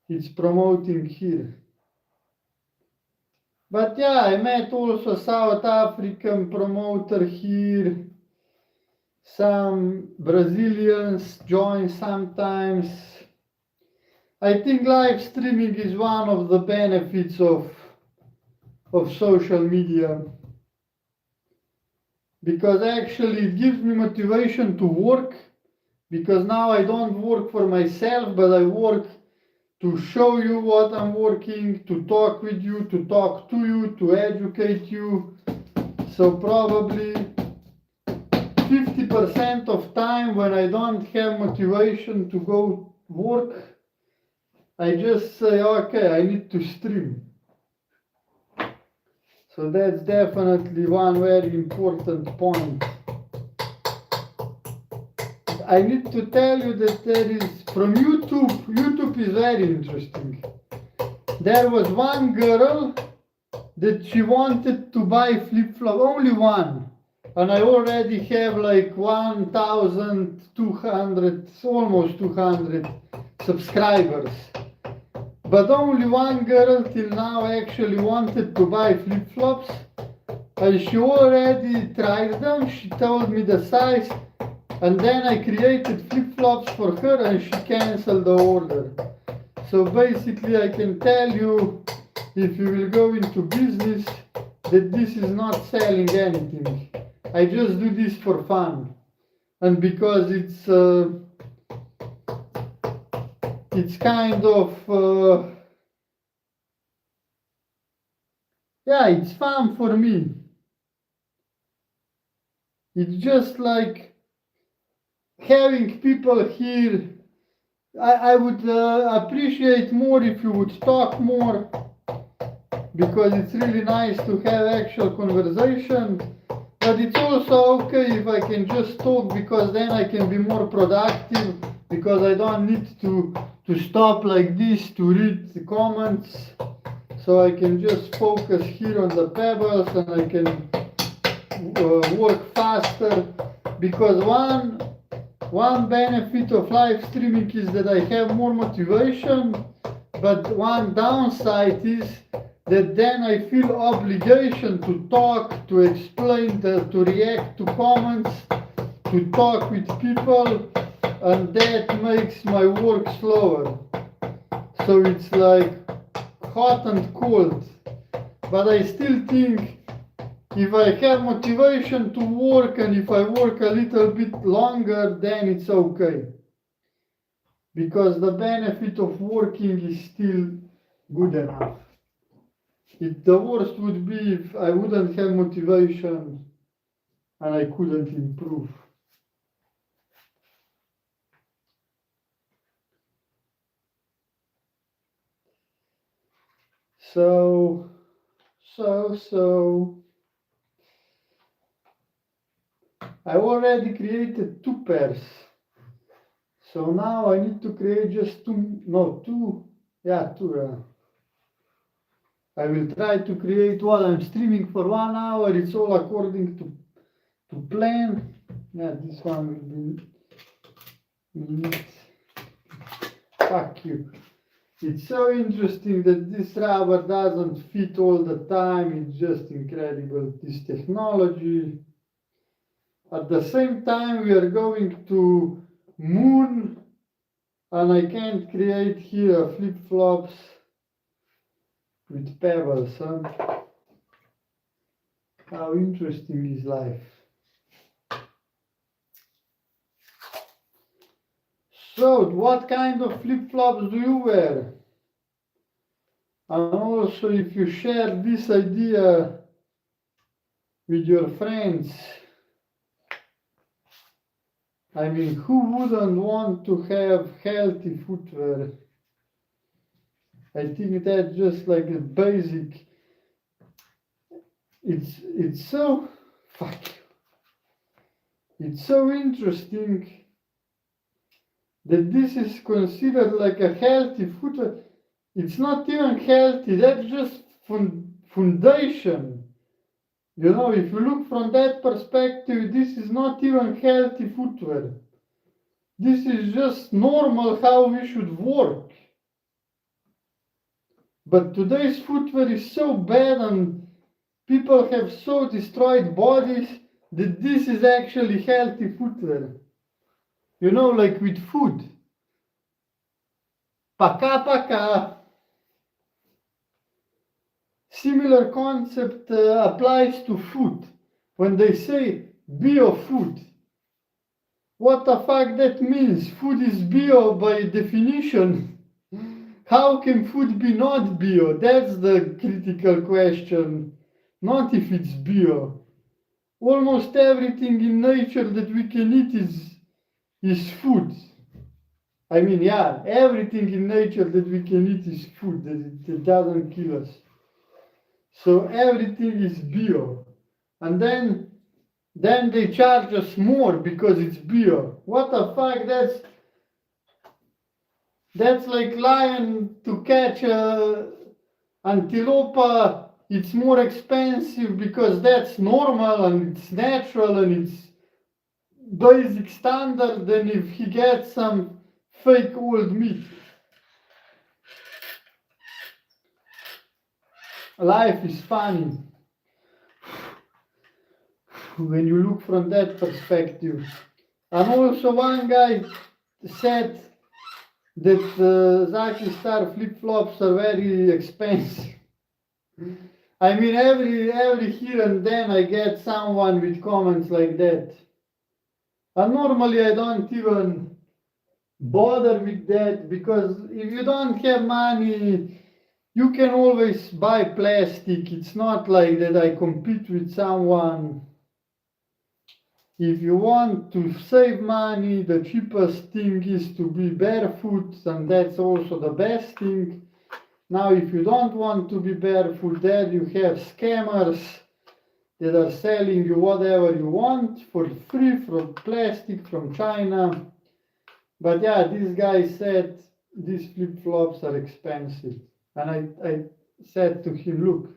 it's promoting here. But yeah, I met also South African promoter here. Some Brazilians join sometimes. I think live streaming is one of the benefits of social media, because actually it gives me motivation to work, because now I don't work for myself, but I work to show you what I'm working, to talk with you, to talk to you, to educate you. So probably 50% of time when I don't have motivation to go work, I just say, okay, I need to stream. So that's definitely one very important point. I need to tell you that there is, from YouTube is very interesting. There was one girl that she wanted to buy flip-flop, only one. And I already have like 1,200, almost 200 subscribers. But only one girl till now actually wanted to buy flip-flops. And she already tried them, she told me the size. And then I created flip-flops for her and she canceled the order. So basically I can tell you, if you will go into business, that this is not selling anything. I just do this for fun. And because it's kind of, yeah, it's fun for me. It's just like having people here. I would appreciate more if you would talk more, because it's really nice to have actual conversation. But it's also okay if I can just talk, because then I can be more productive, because I don't need to stop like this to read the comments. So I can just focus here on the pebbles and I can work faster, because one benefit of live streaming is that I have more motivation, but one downside is that then I feel obligation to talk, to explain, to react to comments, to talk with people, and that makes my work slower. So it's like hot and cold. But I still think if I have motivation to work, and if I work a little bit longer, then it's okay. Because the benefit of working is still good enough. The worst would be if I wouldn't have motivation and I couldn't improve. So I already created 2 pairs. So now I need to create just 2, no, 2, yeah, 2, yeah. I will try to create while I'm streaming for 1 hour. It's all according to plan. Yeah, this one will be fuck you. It's so interesting that this rubber doesn't fit all the time. It's just incredible, this technology. At the same time, we are going to moon, and I can't create here flip-flops with pebbles. Huh? How interesting is life. So, what kind of flip-flops do you wear? And also, if you share this idea with your friends, I mean, who wouldn't want to have healthy footwear? I think that's just like a basic. It's so fuck. It's so interesting that this is considered like a healthy footwear. It's not even healthy. That's just foundation. You know, if you look from that perspective, this is not even healthy footwear. This is just normal how we should work. But today's footwear is so bad and people have so destroyed bodies that this is actually healthy footwear. You know, like with food. Paka paka. Similar concept applies to food. When they say bio food, what the fuck that means? Food is bio by definition. How can food be not bio? That's the critical question. Not if it's bio. Almost everything in nature that we can eat is food. I mean, yeah, everything in nature that we can eat is food, that it doesn't kill us. So everything is bio. And then they charge us more because it's bio. What the fuck? That's like lion to catch a antelope. It's more expensive because that's normal and it's natural and it's basic standard than if he gets some fake old meat. Life is funny when you look from that perspective. And also one guy said that Zaki Star flip-flops are very expensive. I mean, every here and then I get someone with comments like that. And normally I don't even bother with that because if you don't have money, you can always buy plastic. It's not like that I compete with someone. If you want to save money, the cheapest thing is to be barefoot, and that's also the best thing. Now, if you don't want to be barefoot, then you have scammers that are selling you whatever you want for free from plastic from China. But yeah, this guy said these flip-flops are expensive. And I said to him, look,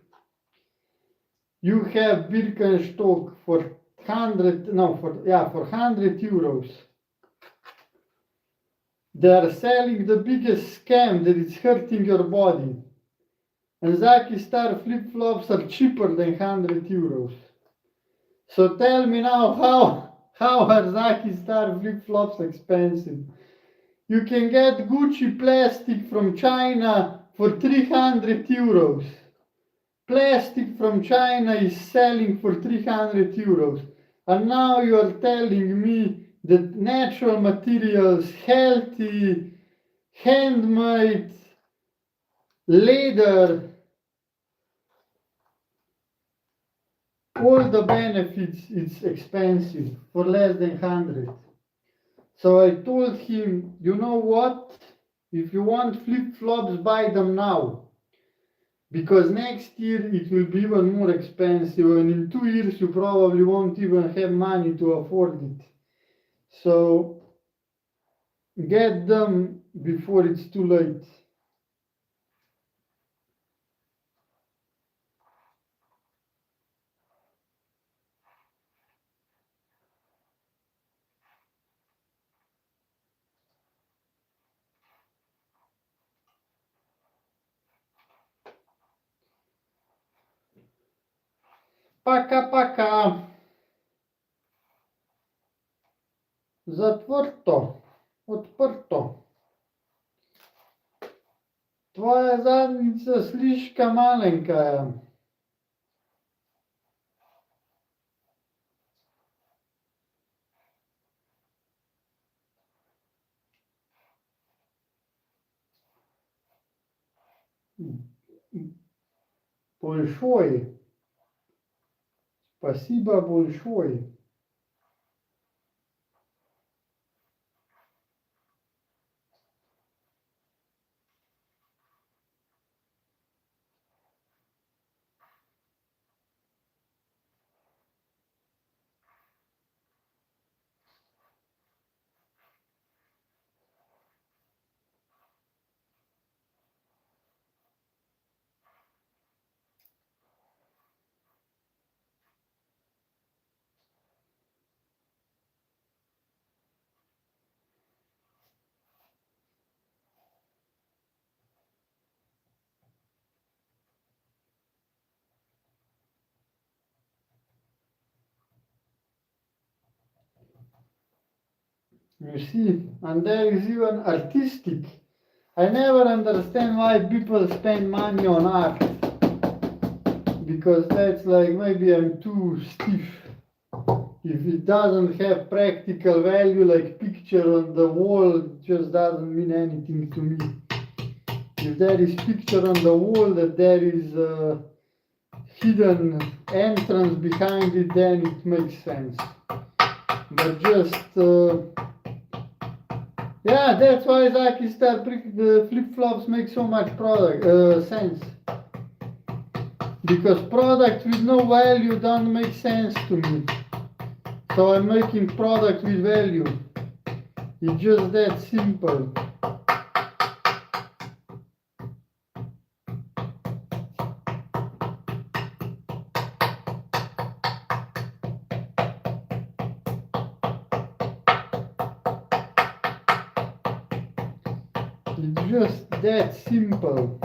you have Birkenstock for 100 euros. They are selling the biggest scam that is hurting your body. And Zaki Star flip-flops are cheaper than 100 euros. So tell me now, how are Zaki Star flip-flops expensive? You can get Gucci plastic from China for 300 euros. Plastic from China is selling for 300 euros. And now you are telling me that natural materials, healthy, handmade, leather, all the benefits, it's expensive for less than 100. So I told him, you know what? If you want flip-flops, buy them now. Because next year it will be even more expensive, and in 2 years you probably won't even have money to afford it. So get them before it's too late. Пока-пока. Затворто. Отпрто. Твоя задница слишком маленькая. Большой. Спасибо большое. You see, and there is even artistic. I never understand why people spend money on art, because that's like maybe I'm too stiff. If it doesn't have practical value, like picture on the wall, it just doesn't mean anything to me. If there is picture on the wall that there is a hidden entrance behind it, then it makes sense. But just yeah, that's why Zaki Star the flip-flops make so much sense. Because product with no value don't make sense to me. So I'm making product with value. It's just that simple. It's just that simple.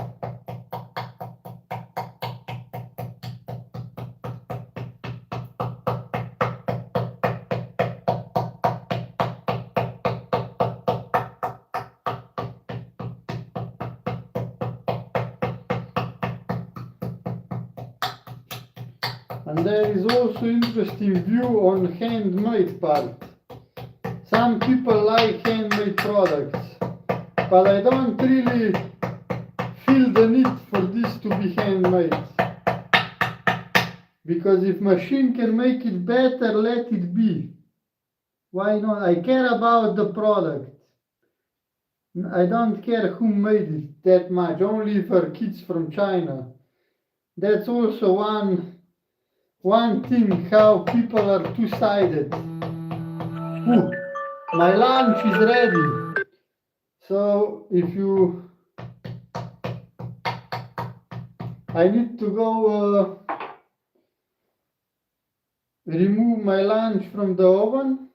And there is also interesting view on handmade part. Some people like handmade products, but I don't really feel the need for this to be handmade. Because if machine can make it better, let it be. Why not? I care about the product. I don't care who made it that much, only for kids from China. That's also one thing, how people are two-sided. Ooh, my lunch is ready. So if you, I need to go remove my lunch from the oven.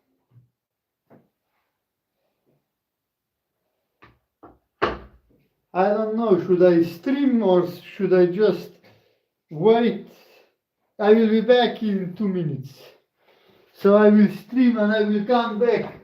I don't know, should I stream or should I just wait? I will be back in 2 minutes. So I will stream and I will come back.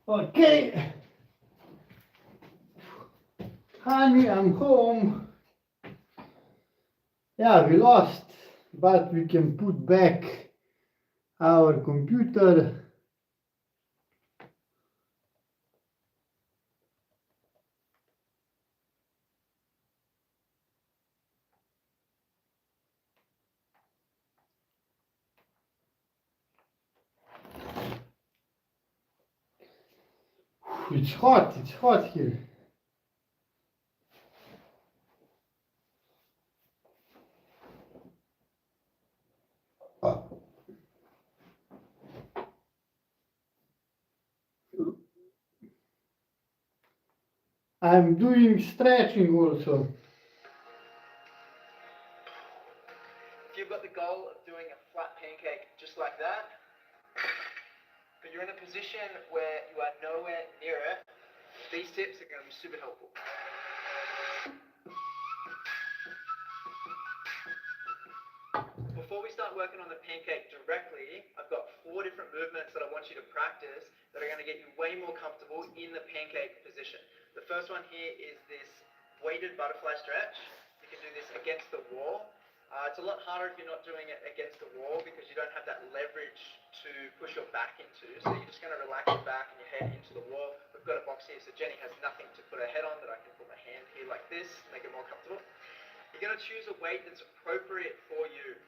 Okay, honey, I'm home. Yeah, we lost, but we can put back our computer. It's hot here. I'm doing stretching also. If you've got the goal of doing a flat pancake just like that, but you're in a position where you are nowhere near it, these tips are going to be super helpful. Before we start working on the pancake directly, I've got 4 different movements that I want you to practice that are going to get you way more comfortable in the pancake position. The first one here is this weighted butterfly stretch. You can do this against the wall. It's a lot harder if you're not doing it against the wall because you don't have that leverage to push your back into. So you're just going to relax your back and your head into the wall. We've got a box here, so Jenny has nothing to put her head on, but I can put my hand here like this, make it more comfortable. You're going to choose a weight that's appropriate for you.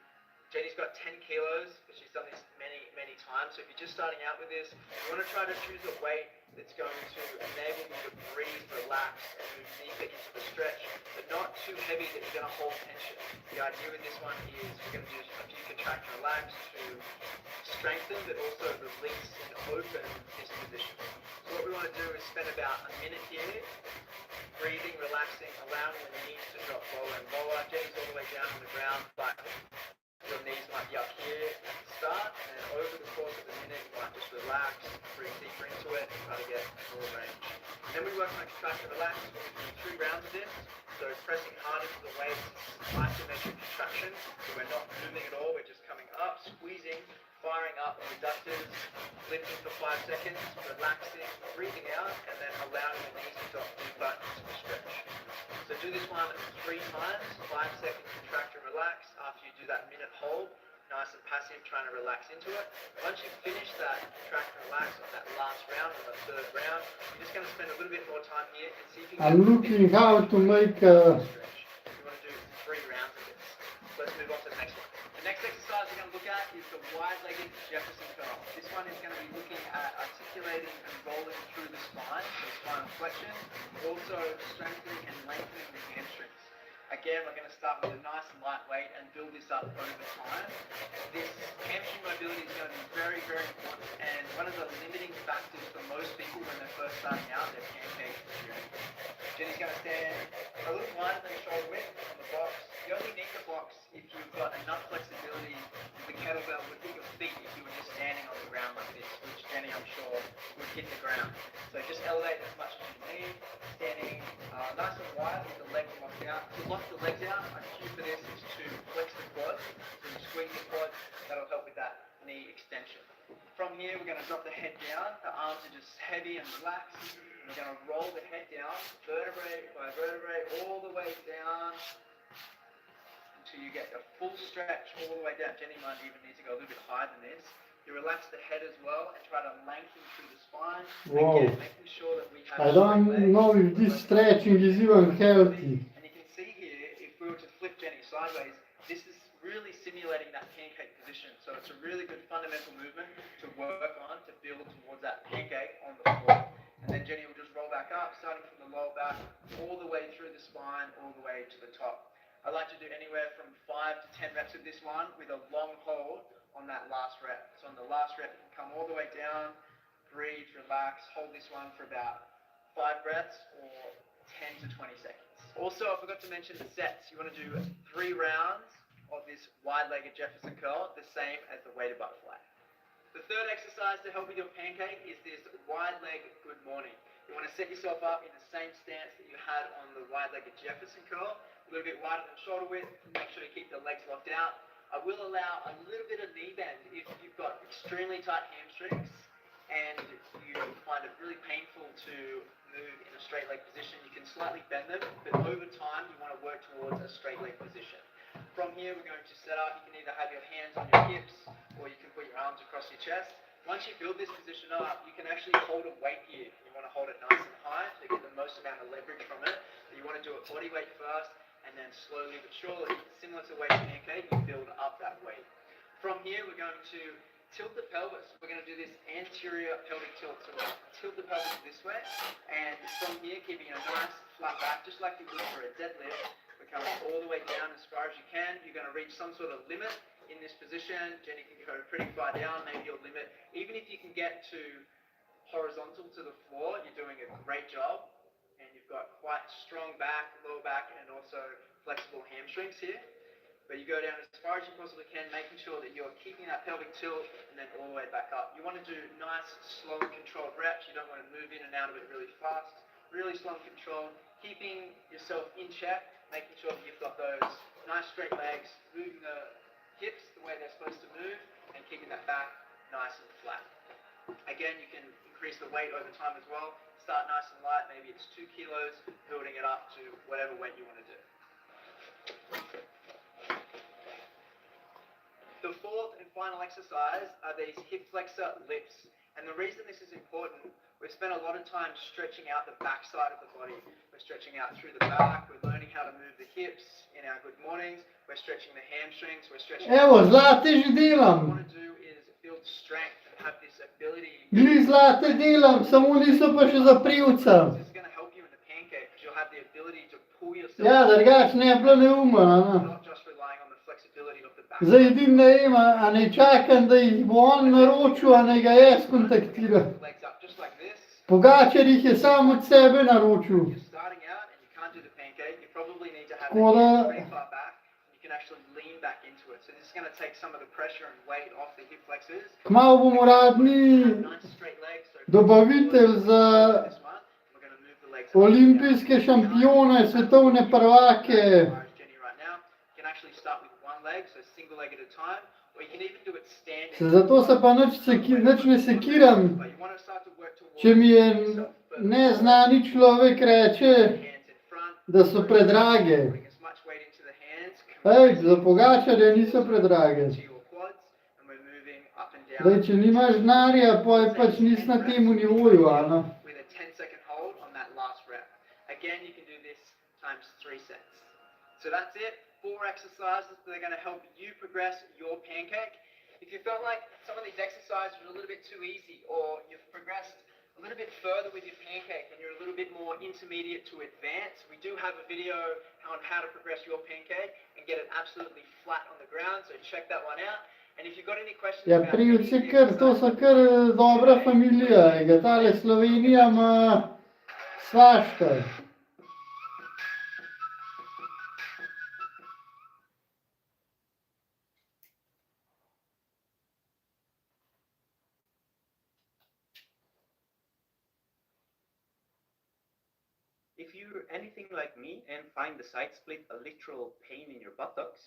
Jenny's got 10 kilos, but she's done this many times. So if you're just starting out with this, you want to try to choose a weight that's going to enable you to breathe, relax, and move deeper into the stretch, but not too heavy that you're going to hold tension. The idea with this one is we're going to do a few contract and relax to strengthen, but also release and open this position. So what we want to do is spend about a minute here, breathing, relaxing, allowing the knees to drop lower and lower. Jenny's all the way down on the ground, but your knees might be up here at the start, and then over the course of the minute, you might just relax, breathe deeper into it, and try to get more range. And then we work on contract and relax. We're going to do 3 rounds of this. So pressing hard into the weights, isometric contraction. So we're not moving at all, we're just coming up, squeezing, firing up on reductors, lifting for 5 seconds, relaxing, breathing out, and then allowing the knees to drop deeper into the stretch. So do this one 3 times, 5 seconds contract and relax. After you do that minute hold, nice and passive, trying to relax into it. Once you finish that contract and relax on that last round, on the 3rd round, you're just going to spend a little bit more time here and see if you can I'm looking how to make stretch. You want to do 3 rounds of this. Let's move on to the next one. The next exercise we're going to look at is the wide-legged Jefferson curl. This one is going to be looking at articulating and rolling through the spine, so spinal flexion, also strengthening and lengthening the hamstrings. Again, we're going to start with a nice light weight and build this up over time. This hamstring mobility is going to be very important, and one of the limiting factors for most people when they're first starting out, their pancake journey. Jenny's going to stand a little wider than shoulder width on the box. You only need the box if you've got enough flexibility with the kettlebell would hit your feet if you were just standing on the ground like this, which Jenny, I'm sure, would hit the ground. So just elevate as much as you need, standing nice and wide with the legs locked out. To lock the legs out, a cue for this is to flex the quads. So you squeeze the quads, that'll help with that knee extension. From here, we're going to drop the head down. The arms are just heavy and relaxed. We're going to roll the head down, vertebrae by vertebrae, all the way down until you get a full stretch all the way down. Jenny might even need to go a little bit higher than this. You relax the head as well and try to lengthen through the spine. Wow. Again, making sure that we have I don't know if this stretching is even healthy. And you can see here, if we were to flip Jenny sideways, this is really simulating that pancake position. So it's a really good fundamental movement to work on to build towards that pancake on the floor. And then Jenny will just roll back up, starting from the lower back, all the way through the spine, all the way to the top. I like to do anywhere from 5 to 10 reps of this one with a long hold on that last rep. So on the last rep, you can come all the way down, breathe, relax, hold this one for about 5 breaths or 10 to 20 seconds. Also, I forgot to mention the sets. You want to do 3 rounds of this wide-legged Jefferson curl, the same as the weighted butterfly. The third exercise to help with your pancake is this wide leg good morning. You want to set yourself up in the same stance that you had on the wide-legged Jefferson curl, a little bit wider than shoulder width. Make sure you keep the legs locked out. I will allow a little bit of knee bend if you've got extremely tight hamstrings and you find it really painful to move in a straight leg position. You can slightly bend them, but over time you want to work towards a straight leg position. From here, we're going to set up. You can either have your hands on your hips or you can put your arms across your chest. Once you build this position up, you can actually hold a weight here. You want to hold it nice and high to get the most amount of leverage from it. But you want to do it body weight first and then slowly but surely, similar to weight pancake, you build up that weight. From here, we're going to tilt the pelvis. We're going to do this anterior pelvic tilt. So we're going to tilt the pelvis this way. And from here, keeping a nice flat back, just like you would for a deadlift. We're coming all the way down as far as you can. You're going to reach some sort of limit in this position. Jenny can go pretty far down, maybe your limit. Even if you can get to horizontal to the floor, you're doing a great job. And you've got quite strong back, lower back, and also flexible hamstrings here. But you go down as far as you possibly can, making sure that you're keeping that pelvic tilt and then all the way back up. You want to do nice, slow, controlled reps. You don't want to move in and out of it really fast. Really slow and controlled, keeping yourself in check, making sure that you've got those nice straight legs, moving the hips the way they're supposed to move, and keeping that back nice and flat. Again, you can increase the weight over time as well. Start nice and light, maybe it's 2 kilos, building it up to whatever weight you want to do. The fourth and final exercise are these hip flexor lifts. And the reason this is important, we've spent a lot of time stretching out the back side of the body. We're stretching out through the back, we're learning how to move the hips in our good mornings, we're stretching the hamstrings, we're stretching... Evo, zlate že What we delam. want to do is build strength and have this ability... Gli zlate delam, samo niso pa še za privca. This is going to help you in the pancake because you'll have the ability to pull yourself... Ja, drugače ne bi bilo neumno, no. Not just relying on the flexibility of the back. Zdaj edin ne vem, a ne čakam, da jih bo on naročil, a ne ga jaz kontaktiram. Legs up just like this. Pogačar jih je sam od sebe naročil. You're starting out and you can't do the pancake. You probably need to have the Tako da- hips pretty far back. You can actually lean back into it. So this is going to take some of the pressure and weight off the hip flexors. Kmalu bomo radni Nice straight legs. So dobavitelj za this one. We're going to move the legs up and down. olimpijske šampione, svetovne prvake. Jenny right now. You can actually start with one leg, so single leg at a time, or you can even do it standing. Zato se pa nič ne sekiram, But you want to start to work towards če mi je yourself first. neznani človek reče, Hands in front. da so predrage. Bring as much weight into the hands. Ej, za Pogačarja niso predrage. To your quads, and we're moving up and down. Zdaj, če nimaš denarja, poj pač nisi na tem nivoju, a no. With a 10-second hold on that last rep. Again, you can do this times 3 sets. So that's it. 4 exercises that are going to help you progress your pancake. If you felt like some of these exercises are a little bit too easy, or you've progressed a little bit further with your pancake and you're a little bit more intermediate to advanced, we do have a video on how to progress your pancake and get it absolutely flat on the ground, so check that one out. And if you've got any questions Ja, about any of privci the kar, to so exercises, kar dobra familija, ga tale Slovenija ima svašta. If you're anything like me and find the side split a literal pain in your buttocks,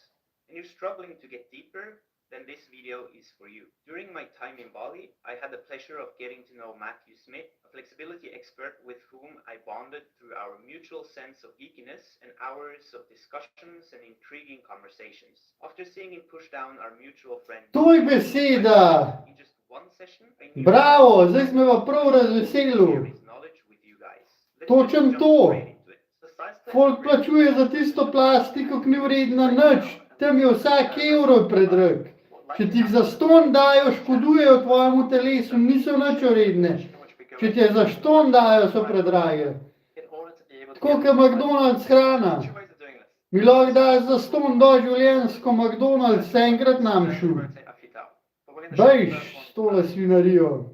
and you're struggling to get deeper, then this video is for you. During my time in Bali, I had the pleasure of getting to know Matthew Smith, a flexibility expert with whom I bonded through our mutual sense of geekiness and hours of discussions and intriguing conversations. After seeing him push down our mutual friend... To je beseda! In just one session, I knew... Bravo, zdaj smo pa prav razveselili. share his knowledge with you guys. Let's Točen just jump to. right into it. The side split Folk is plačuje za tisto plastiko, ki ni vredna nič. Tam je vsak evro predrag. Če ti jih za ston dajo, škodujejo tvojemu telesu, niso nič vredne. Če ti je za ston dajo, so predrage. Tako kot McDonald's hrana. Mi lahko dajo za ston doživljenjsko McDonald's, enkrat nam šel. Bejš s tole svinarijo.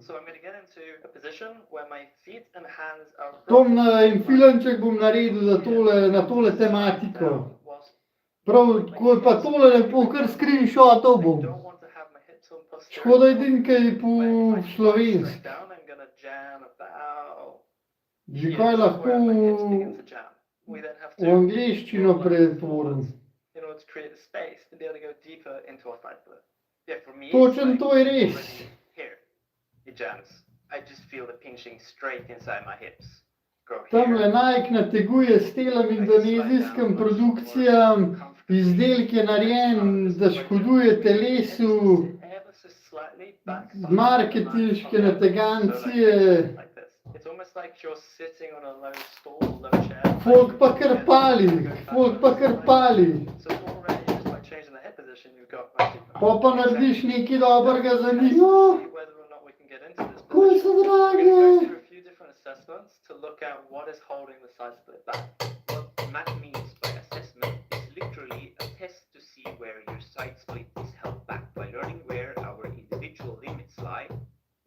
Tom in filanček bom naredil za tole, na tole tematiko. Prav, ko je pa tole lepo, kar screenshotov bom. Škoda edin kaj po slovensk. Že kaj lahko v angleščino pretvorim. Točen to je res. Tamle Nike nateguje s telam indonezijskim produkcijam, izdelke narejen, da škoduje telesu, marketinške nategancije. Folk pa kar pali, Pa narediš nekaj dobrega za njih. Ko so drage. To look at what is holding the side split back. What Matt means by assessment is literally a test to see where your side split is held back. By learning where our individual limits lie,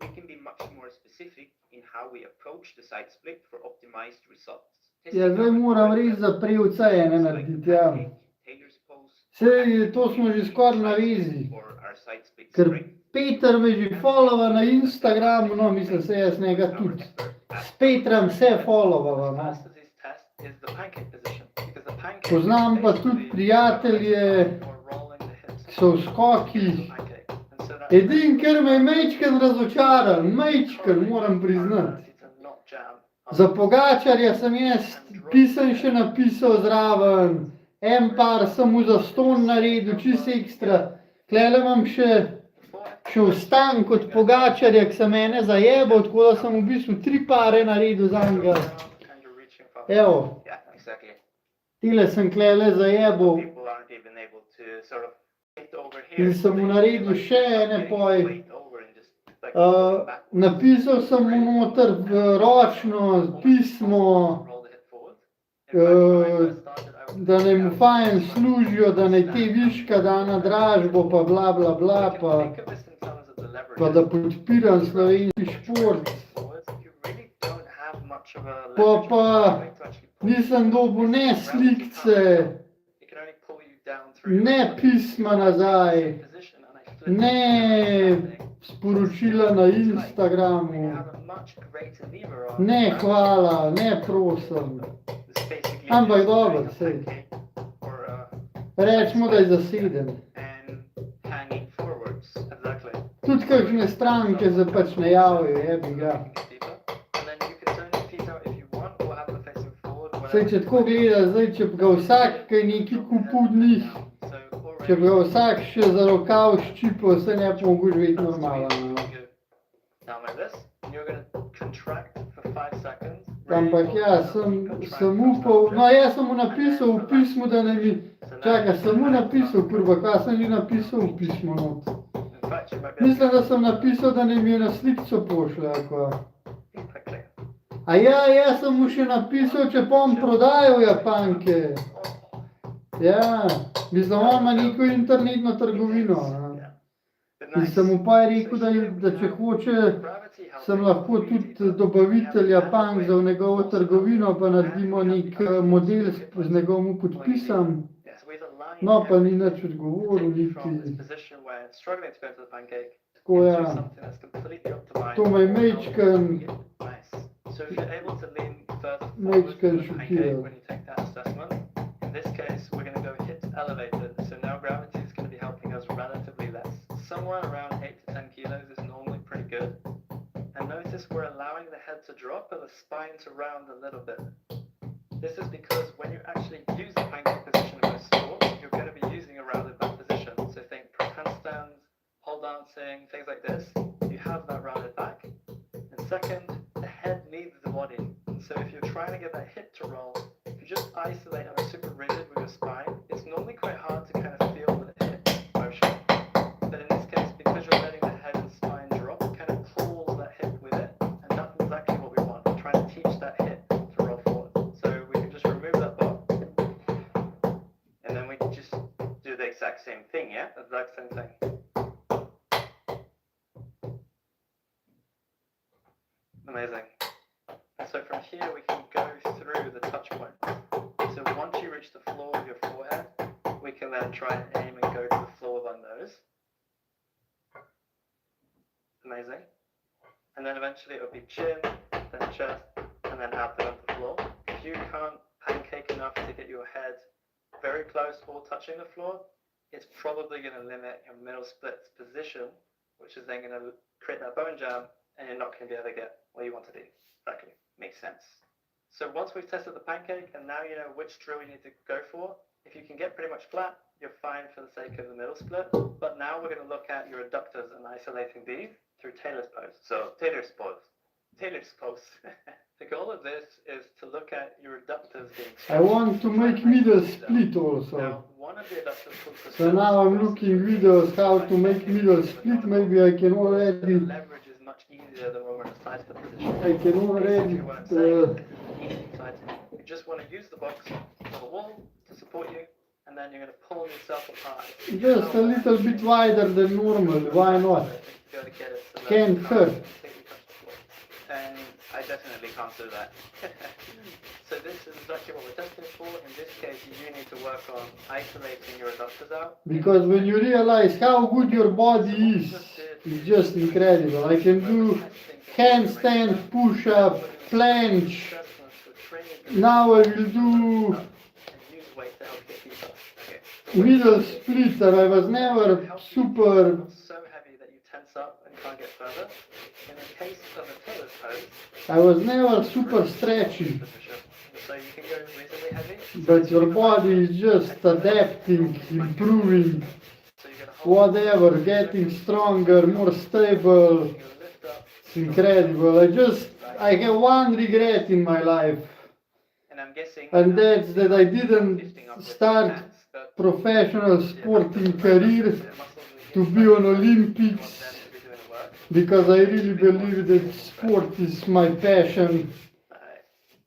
we can be much more specific in how we approach the side split for optimized results. Ja, zdaj moram res za privca ene narediti, ja. Sej, to smo že skoraj na vezi. Ker Peter me že follova na Instagramu, no, mislim, se jaz njega tudi. S Petrom se followava, no. Poznam pa tudi prijatelje, ki so v skokih Edin, ker me je mečken razočaran, mečken, moram priznati. Za Pogačarja sem jaz pisem še napisal zraven, en par sem mu za ston naredil, čist ekstra. Tlele imam še ostank od Pogačarja, ki sem mene zajebal, tako da sem v bistvu 3 pare naredil za njega. Evo, Yeah, exactly. tile sem tlele zajebal. People aren't even able to sort of get over here. In sem mu naredil še ene poj. Over and just like Napisal sem mu noter ročno pismo, roll the head forward. da naj mu fajn služijo, da naj te viška da na dražbo, pa bla bla bla, pa da podpiram slovenski šport. Pa nisem dobil ne slikce, ne pisma nazaj, ne sporočila na Instagramu, ne hvala, ne prosim. Ampak dobro, sej. Rečemo, da je zaseden. Tudi kakšne stranke se pač ne javijo, jebi ga. Sej, če tako gleda, zdaj, če bi ga vsak kaj neki kupil od njih, če bi ga vsak še za rokav ščipal, se ne bi mogel živeti normalno. Ampak ja, sem upal, no jaz sem mu napisal v pismu, da ne mi, čakaj, sem mu napisal, kurva, kaj sem že napisal v pismu not. Mislim, da sem napisal, da ne mi je na slikco pošle, ako. A ja, jaz sem mu še napisal, če pa on prodajo Japanke. Ja, mislim, on ima neko internetno trgovino. In sem mu pa rekel, da če hoče, sem lahko tudi dobavitelj Japank za njegovo trgovino, pa naredimo nek model z njegovim podpisom. No, pa ni nič odgovoril, niti. Tako ja, to me je mečken šokiral. when you take that assessment. In this case, we're going to go hit elevated. So now gravity is going to be helping us relatively less. Somewhere around 8 to 10 kilos is normally pretty good. And notice we're allowing the head to drop and the spine to round a little bit. This is because when you actually use the pancake position in most sports, you're going to be using a rounded back position. So think press handstands, pole dancing, things like this. You have that rounded back. And second, the head needs the body. So if you're trying to get that hip to roll, if you just isolate and are super rigid with your spine, it's normally quite hard to kind of feel the hip motion. But in this case, because you're letting the head and spine drop, it kind of pulls that hip with it, and that's exactly what we want. We're trying to teach that hip to roll forward. So we can just remove that bar, and then we can just do the exact same thing, yeah? The exact same thing. Amazing. So from here we can go through the touch points. So once you reach the floor of your forehead, we can then try and aim and go to the floor of our nose. Amazing. And then eventually it will be chin, then chest, and then abdomen to the floor. If you can't pancake enough to get your head very close or touching the floor, it's probably going to limit your middle split's position, which is then going to create that bone jam, and you're not going to be able to get what you want to do. Exactly. Makes sense. So once we've tested the pancake and now you know which drill you need to go for, if you can get pretty much flat, you're fine for the sake of the middle split. But now we're going to look at your adductors and isolating these through Taylor's pose. So Taylor's pose. The goal of this is to look at your adductors being I want to make middle split also. Now, one of the adductors called the So now I'm looking videos how to make middle split. Maybe I can already, leverage is much easier than when we're in a side split position. I can already, You just want to use the box for the wall to support you, and then you're going to pull yourself apart. just a little bit wider than normal. Why not? Go to get it so that Can't you hurt. completely touch the floor. And I definitely can't do that. So this is exactly what we're testing for. In this case, you need to work on isolating your adductors out. Because when you realize how good your body is, it's just incredible. I can do handstand, push-up, planche. Now I will do middle split, and I was never super So heavy that you can't get further. In the case of a tiller's pose, I was never super stretchy, position. So you can go reasonably heavy. but your body is just adapting, improving, So you're gonna hold whatever, getting stronger, more stable. you're gonna lift up, It's incredible. I have one regret in my life, And I'm guessing. and that's that I didn't lifting up with start hands, but professional sporting career to be on Olympics, because I really believe that sport is my passion.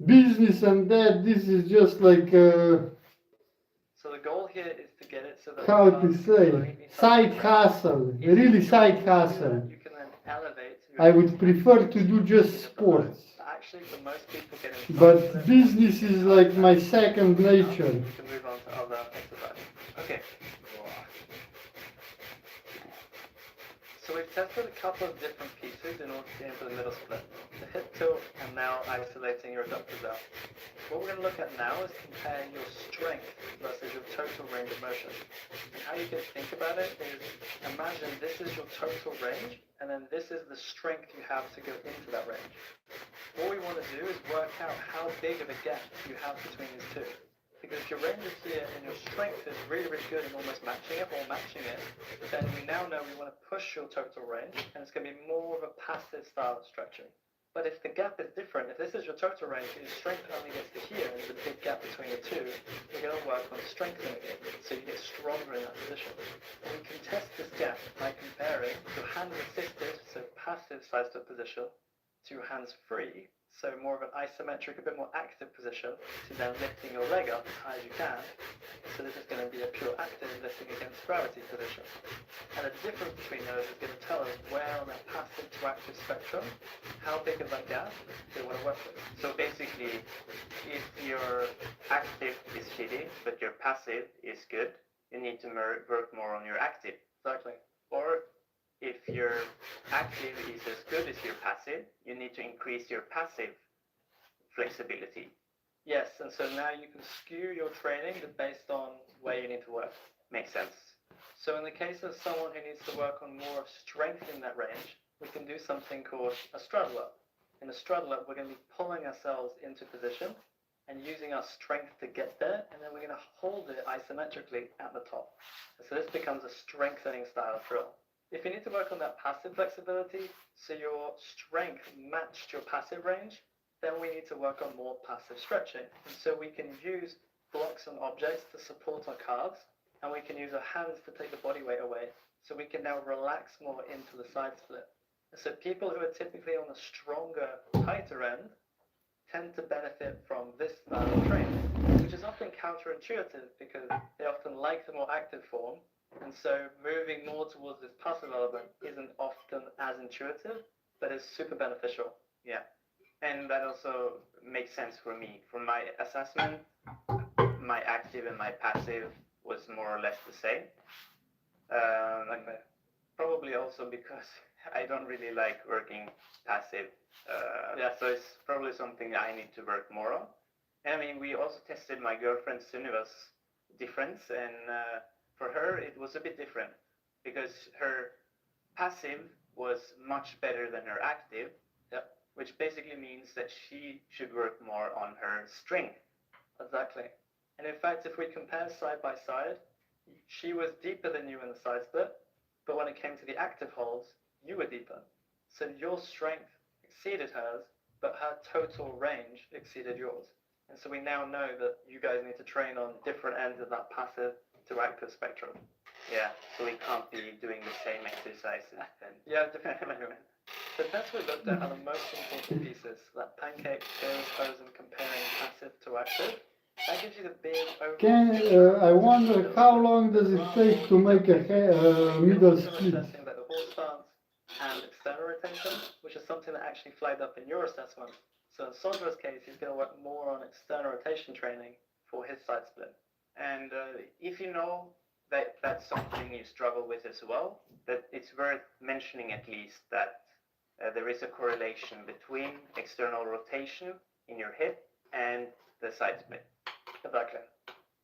Business and that, this is just like, So the goal here is to get it so that how the to cars say, completely side touch. hustle, If you really do side that, hustle. you can then elevate your I would prefer to do just sports, Actually, for most people getting but business is like my second nature. we can move on to other exercises. Okay. So we've tested a couple of different pieces in order to get into the middle split. The hip tilt and now isolating your adductors out. What we're going to look at now is compare your strength versus your total range of motion. And how you can think about it is, imagine this is your total range, and then this is the strength you have to go into that range. What we want to do is work out how big of a gap you have between these two. Because if your range is here and your strength is really, really good and almost matching it, then we now know we want to push your total range, and it's going to be more of a passive style of stretching. But if the gap is different, if this is your total range, and your strength only gets to here, and there's a big gap between the two, we're going to work on strengthening it, so you get stronger in that position. And we can test this gap by comparing your hand-assisted, so passive side step position, to your hands-free, so more of an isometric, a bit more active position, to then lifting your leg up as high as you can. So this is going to be a pure active lifting against gravity position. And the difference between those is going to tell us where on that passive to active spectrum, how big of that gap they want to work with. So basically, if your active is shitty, but your passive is good, you need to work more on your active. Exactly. Or if your active is as good as your passive, you need to increase your passive flexibility. Yes, and so now you can skew your training based on where you need to work. Makes sense. So in the case of someone who needs to work on more of strength in that range, we can do something called a straddle up. In a straddle up, we're going to be pulling ourselves into position and using our strength to get there, and then we're going to hold it isometrically at the top. And so this becomes a strengthening style drill. If you need to work on that passive flexibility, so your strength matched your passive range, then we need to work on more passive stretching. And so we can use blocks and objects to support our calves, and we can use our hands to take the body weight away. So we can now relax more into the side split. And so people who are typically on the stronger, tighter end tend to benefit from this style of training, which is often counterintuitive because they often like the more active form. And so moving more towards this passive element isn't often as intuitive, but is super beneficial. Yeah. And that also makes sense for me. From my assessment, my active and my passive was more or less the same. Probably also because I don't really like working passive. So it's probably something I need to work more on. And I mean, we also tested my girlfriend Sunniva's difference, and for her it was a bit different because her passive was much better than her active, which basically means that she should work more on her strength. Exactly. And in fact, if we compare side by side, she was deeper than you in the side split, but when it came to the active holds, you were deeper. So your strength exceeded hers, but her total range exceeded yours. And so we now know that you guys need to train on different ends of that passive to active spectrum. Yeah, so we can't be doing the same exercises then. Yeah, definitely. So that's what we looked at are the most important pieces, that pancake, skills, pose, and comparing passive to active. That gives you the big overall. I wonder how long does it take to make a middle split? Assessing like the horse stance and external rotation, which is something that actually flagged up in your assessment. So in Sandra's case, he's going to work more on external rotation training for his side split. And if you know that that's something you struggle with as well, that it's worth mentioning at least that there is a correlation between external rotation in your hip and the side split. Exactly.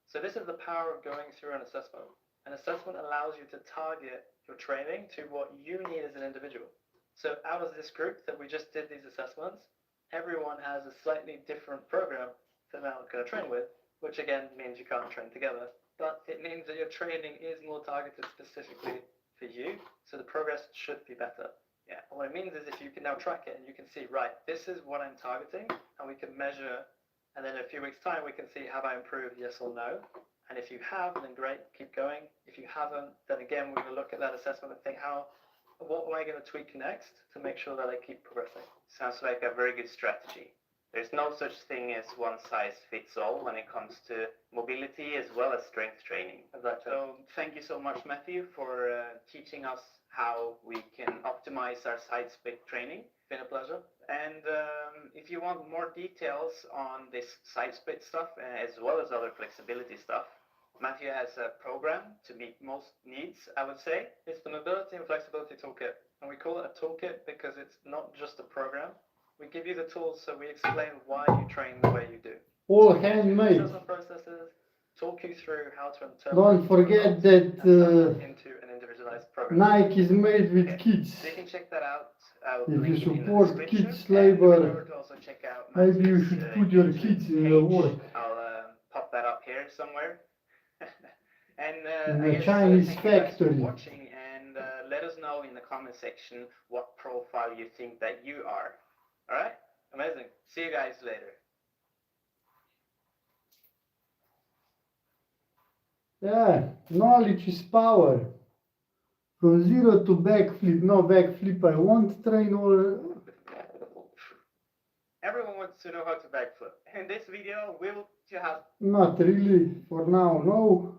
So this is the power of going through an assessment. An assessment allows you to target your training to what you need as an individual. So out of this group that we just did these assessments, everyone has a slightly different program that they're going to train with, which again means you can't train together. But it means that your training is more targeted specifically for you, so the progress should be better. Yeah, and what it means is if you can now track it and you can see, right, this is what I'm targeting, and we can measure, and then in a few weeks' time we can see, have I improved, yes or no? And if you have, then great, keep going. If you haven't, then again, we're going to look at that assessment and think, what am I going to tweak next to make sure that I keep progressing? Sounds like a very good strategy. There's no such thing as one size fits all when it comes to mobility as well as strength training. Exactly. So thank you so much, Matthew, for teaching us how we can optimize our side split training. Been a pleasure. And if you want more details on this side split stuff as well as other flexibility stuff, Matthew has a program to meet most needs, I would say. It's the Mobility and Flexibility Toolkit, and we call it a toolkit because it's not just a program. We give you the tools, so we explain why you train the way you do. All handmade. Assessment processes, talk you through how to interpret. Don't forget that into an individualized program. Nike is made with Okay. kids. So you can check that out. I'll If you link it in the support description. kids' And labor, remember to also check out maybe you Matthew's, should put your YouTube kids in the page. work. I'll pop that up here somewhere. And In I the guess, Chinese thank you guys for factory. watching, and let us know in the comment section what profile you think that you are. All right? Amazing. See you guys later. Yeah, knowledge is power. From zero to backflip, no backflip, I won't train all. Everyone wants to know how to backflip. In this video, we'll have Not really, for now, no.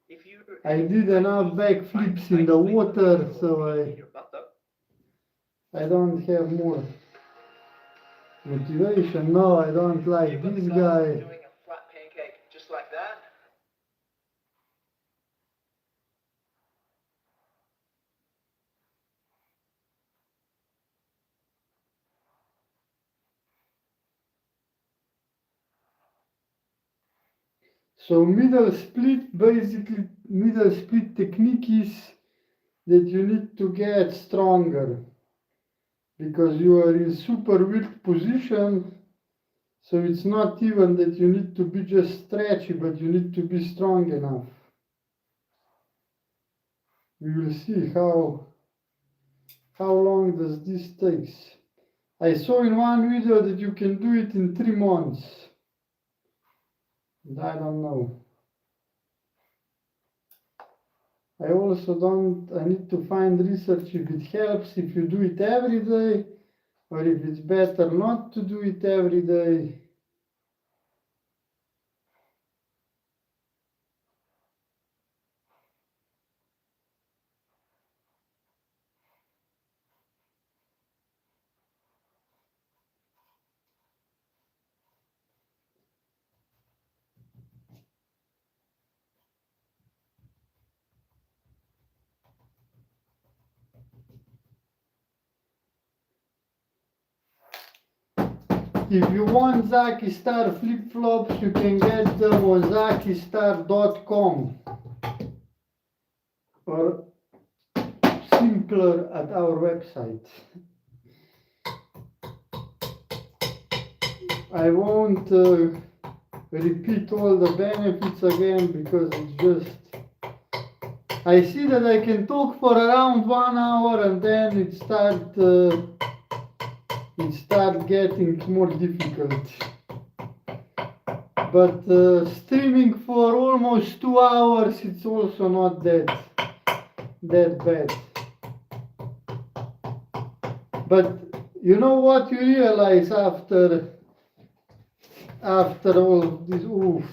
if you I did enough backflips in the water, so I don't have more motivation. No, I don't like You've got the this goal of guy. doing a flat pancake just like that. So middle split, basically middle split technique is that you need to get stronger because you are in super weak position. So it's not even that you need to be just stretchy, but you need to be strong enough. We will see how long does this takes. I saw in one video that you can do it in 3 months. And I don't know. I need to find research if it helps if you do it every day, or if it's better not to do it every day. If you want Zaki Star flip-flops, you can get them on zakistar.com or simpler at our website. I won't repeat all the benefits again because it's just... I see that I can talk for around 1 hour and then it start getting more difficult. But streaming for almost 2 hours, it's also not that bad. But you know what you realize after all of this, oof.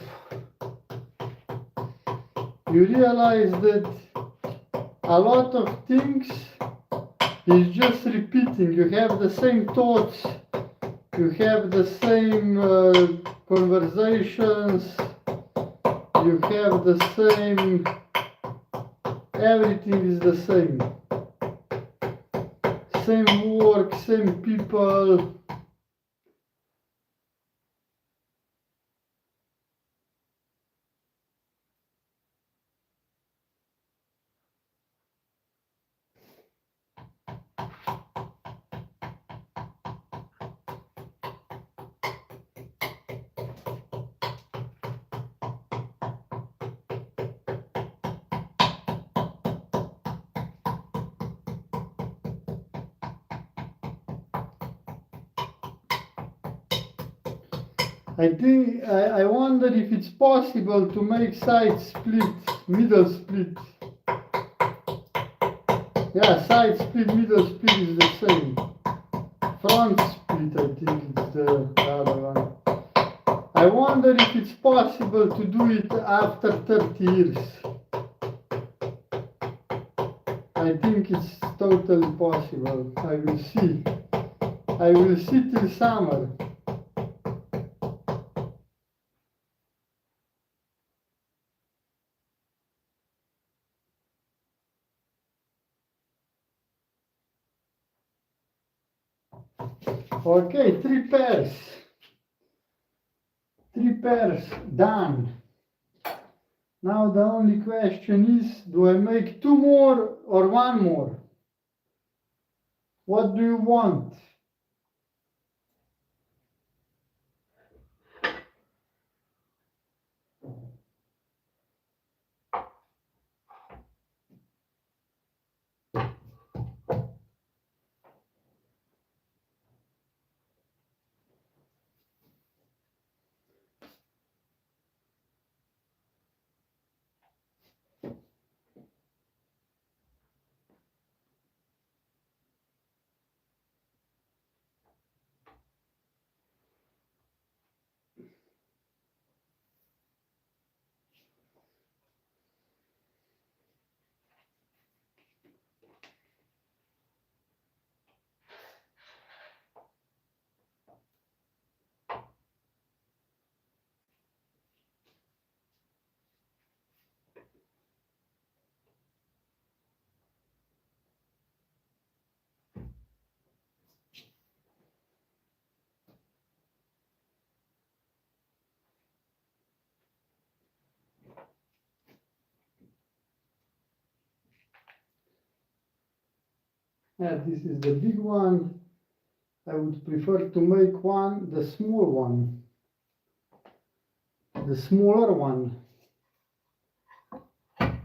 You realize that a lot of things is just repeating. You have the same thoughts, you have the same conversations, you have the same, everything is the same. Same work, same people. I wonder if it's possible to make side split, middle split. Yeah, side split, middle split is the same. Front split, I think it's the other one. I wonder if it's possible to do it after 30 years. I think it's totally possible. I will see. I will see till summer. Okay, 3 pairs. 3 pairs done. Now the only question is, do I make 2 more or 1 more? What do you want? Yeah, this is the big one. I would prefer to make one, the small one. The smaller one.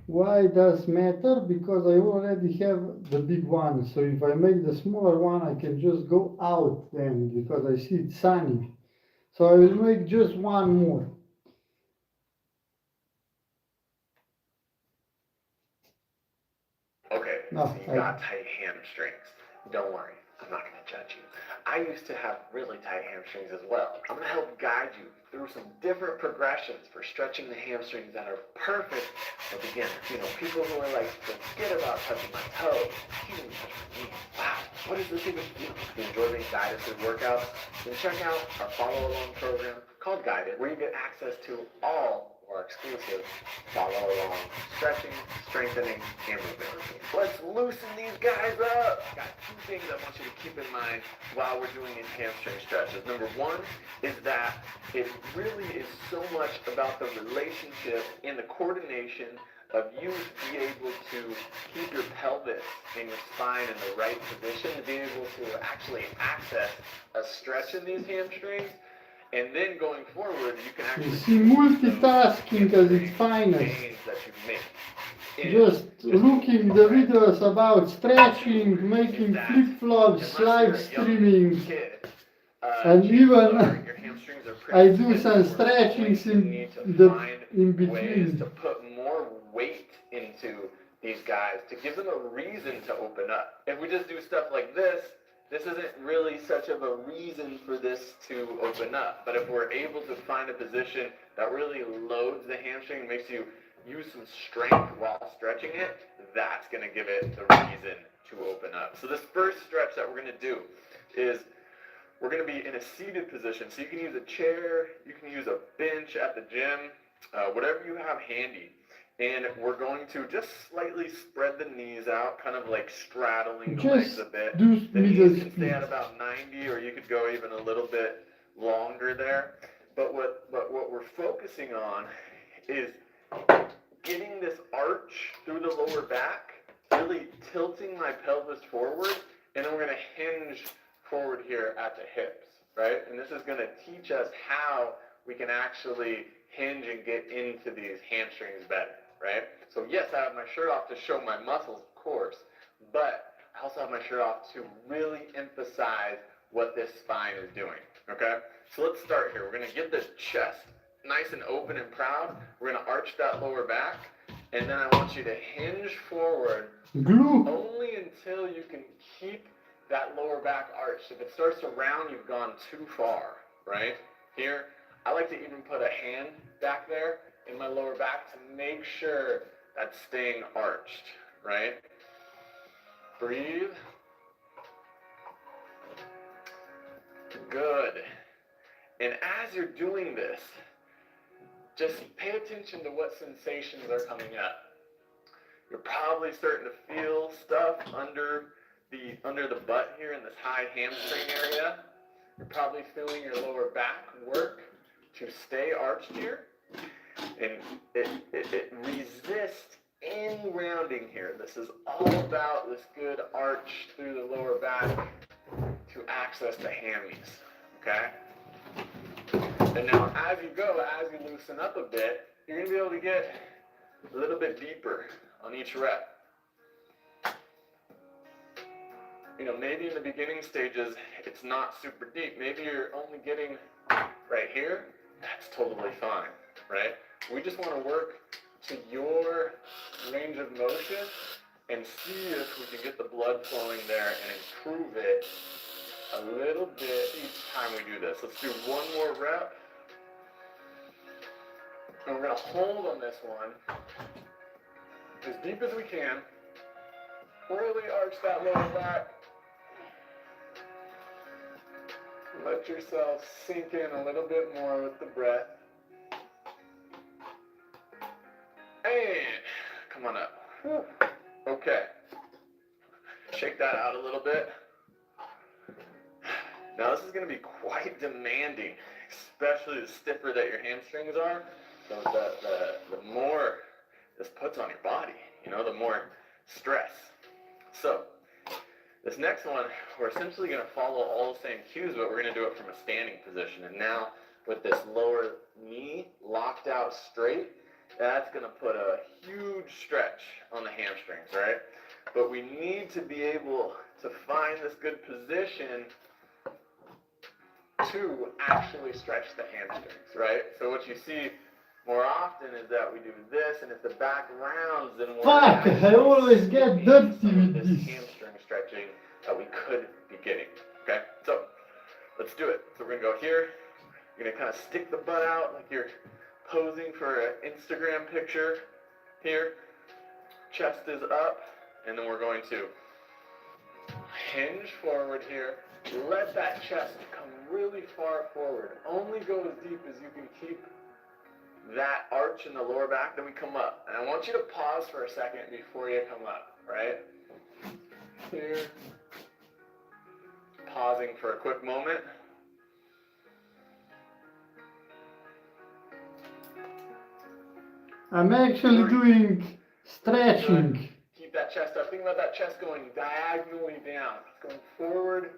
Why does matter? Because I already have the big one. So if I make the smaller one, I can just go out then because I see it's sunny. So I will make just one more. Okay, No, so you got tight hamstrings. Don't worry, I'm not going to judge you. I used to have really tight hamstrings as well. I'm going to help guide you through some different progressions for stretching the hamstrings that are perfect for beginners. You know, people who are like, forget about touching my toes. Can't even touch my knees. Wow, what is this even? If you enjoy being guided through workouts, then check out our follow-along program called Guided, where you get access to all of our exclusive follow-along stretching, strengthening, and movement routines. Let's loosen these guys up. Got 2 things I want you to keep in mind while we're doing these hamstring stretches. Number 1 is that it really is so much about the relationship and the coordination of you being able to keep your pelvis and your spine in the right position to be able to actually access a stretch in these hamstrings. And then going forward, you can actually You see, multitasking at its finest. gains that you make. Just looking the videos about stretching, making flip-flops, live streaming, and even I do some stretchings in ways to between. put more weight into these guys to give them a reason to open up. If we just do stuff like this isn't really such of a reason for this to open up. But if we're able to find a position that really loads the hamstring and makes you use some strength while stretching it, that's going to give it the reason to open up. So this first stretch that we're going to do is we're going to be in a seated position. So you can use a chair, you can use a bench at the gym, whatever you have handy. And we're going to just slightly spread the knees out, kind of like straddling the legs a bit. The knees can stay at about 90, or you could go even a little bit longer there. But what we're focusing on is getting this arch through the lower back, really tilting my pelvis forward, and then we're going to hinge forward here at the hips, right? And this is going to teach us how we can actually hinge and get into these hamstrings better, right? So yes, I have my shirt off to show my muscles, of course, but I also have my shirt off to really emphasize what this spine is doing, okay? So let's start here. We're going to get this chest nice and open and proud. We're going to arch that lower back. And then I want you to hinge forward Glue. only until you can keep that lower back arched. If it starts to round, you've gone too far, right? Here, I like to even put a hand back there in my lower back to make sure that's staying arched, right? Breathe. Good. And as you're doing this, just pay attention to what sensations are coming up. You're probably starting to feel stuff under the butt here in this high hamstring area. You're probably feeling your lower back work to stay arched here. And it resists any rounding here. This is all about this good arch through the lower back to access the hammies, okay? And now as you go, as you loosen up a bit, you're gonna be able to get a little bit deeper on each rep. You know, maybe in the beginning stages, it's not super deep. Maybe you're only getting right here. That's totally fine, right? We just want to work to your range of motion and see if we can get the blood flowing there and improve it a little bit each time we do this. Let's do one more rep. And we're going to hold on this one as deep as we can. Really arch that lower back. Let yourself sink in a little bit more with the breath. And come on up. Okay. Shake that out a little bit. Now this is going to be quite demanding, especially the stiffer that your hamstrings are. So the more this puts on your body, you know, the more stress. So this next one, we're essentially going to follow all the same cues, but we're going to do it from a standing position. And now with this lower knee locked out straight, that's going to put a huge stretch on the hamstrings, right? But we need to be able to find this good position to actually stretch the hamstrings, right? So what you see more often is that we do this, and if the back rounds, then we're Fuck, I always get dirty some of with this this. hamstring stretching that we could be getting, okay? So let's do it. So we're gonna go here. You're gonna kind of stick the butt out like you're posing for an Instagram picture here. Chest is up, and then we're going to hinge forward here. Let that chest come really far forward. Only go as deep as you can keep that arch in the lower back, then we come up. And I want you to pause for a second before you come up, right? Here. Pausing for a quick moment. I'm actually doing stretching. Keep that chest up. Think about that chest going diagonally down. It's going forward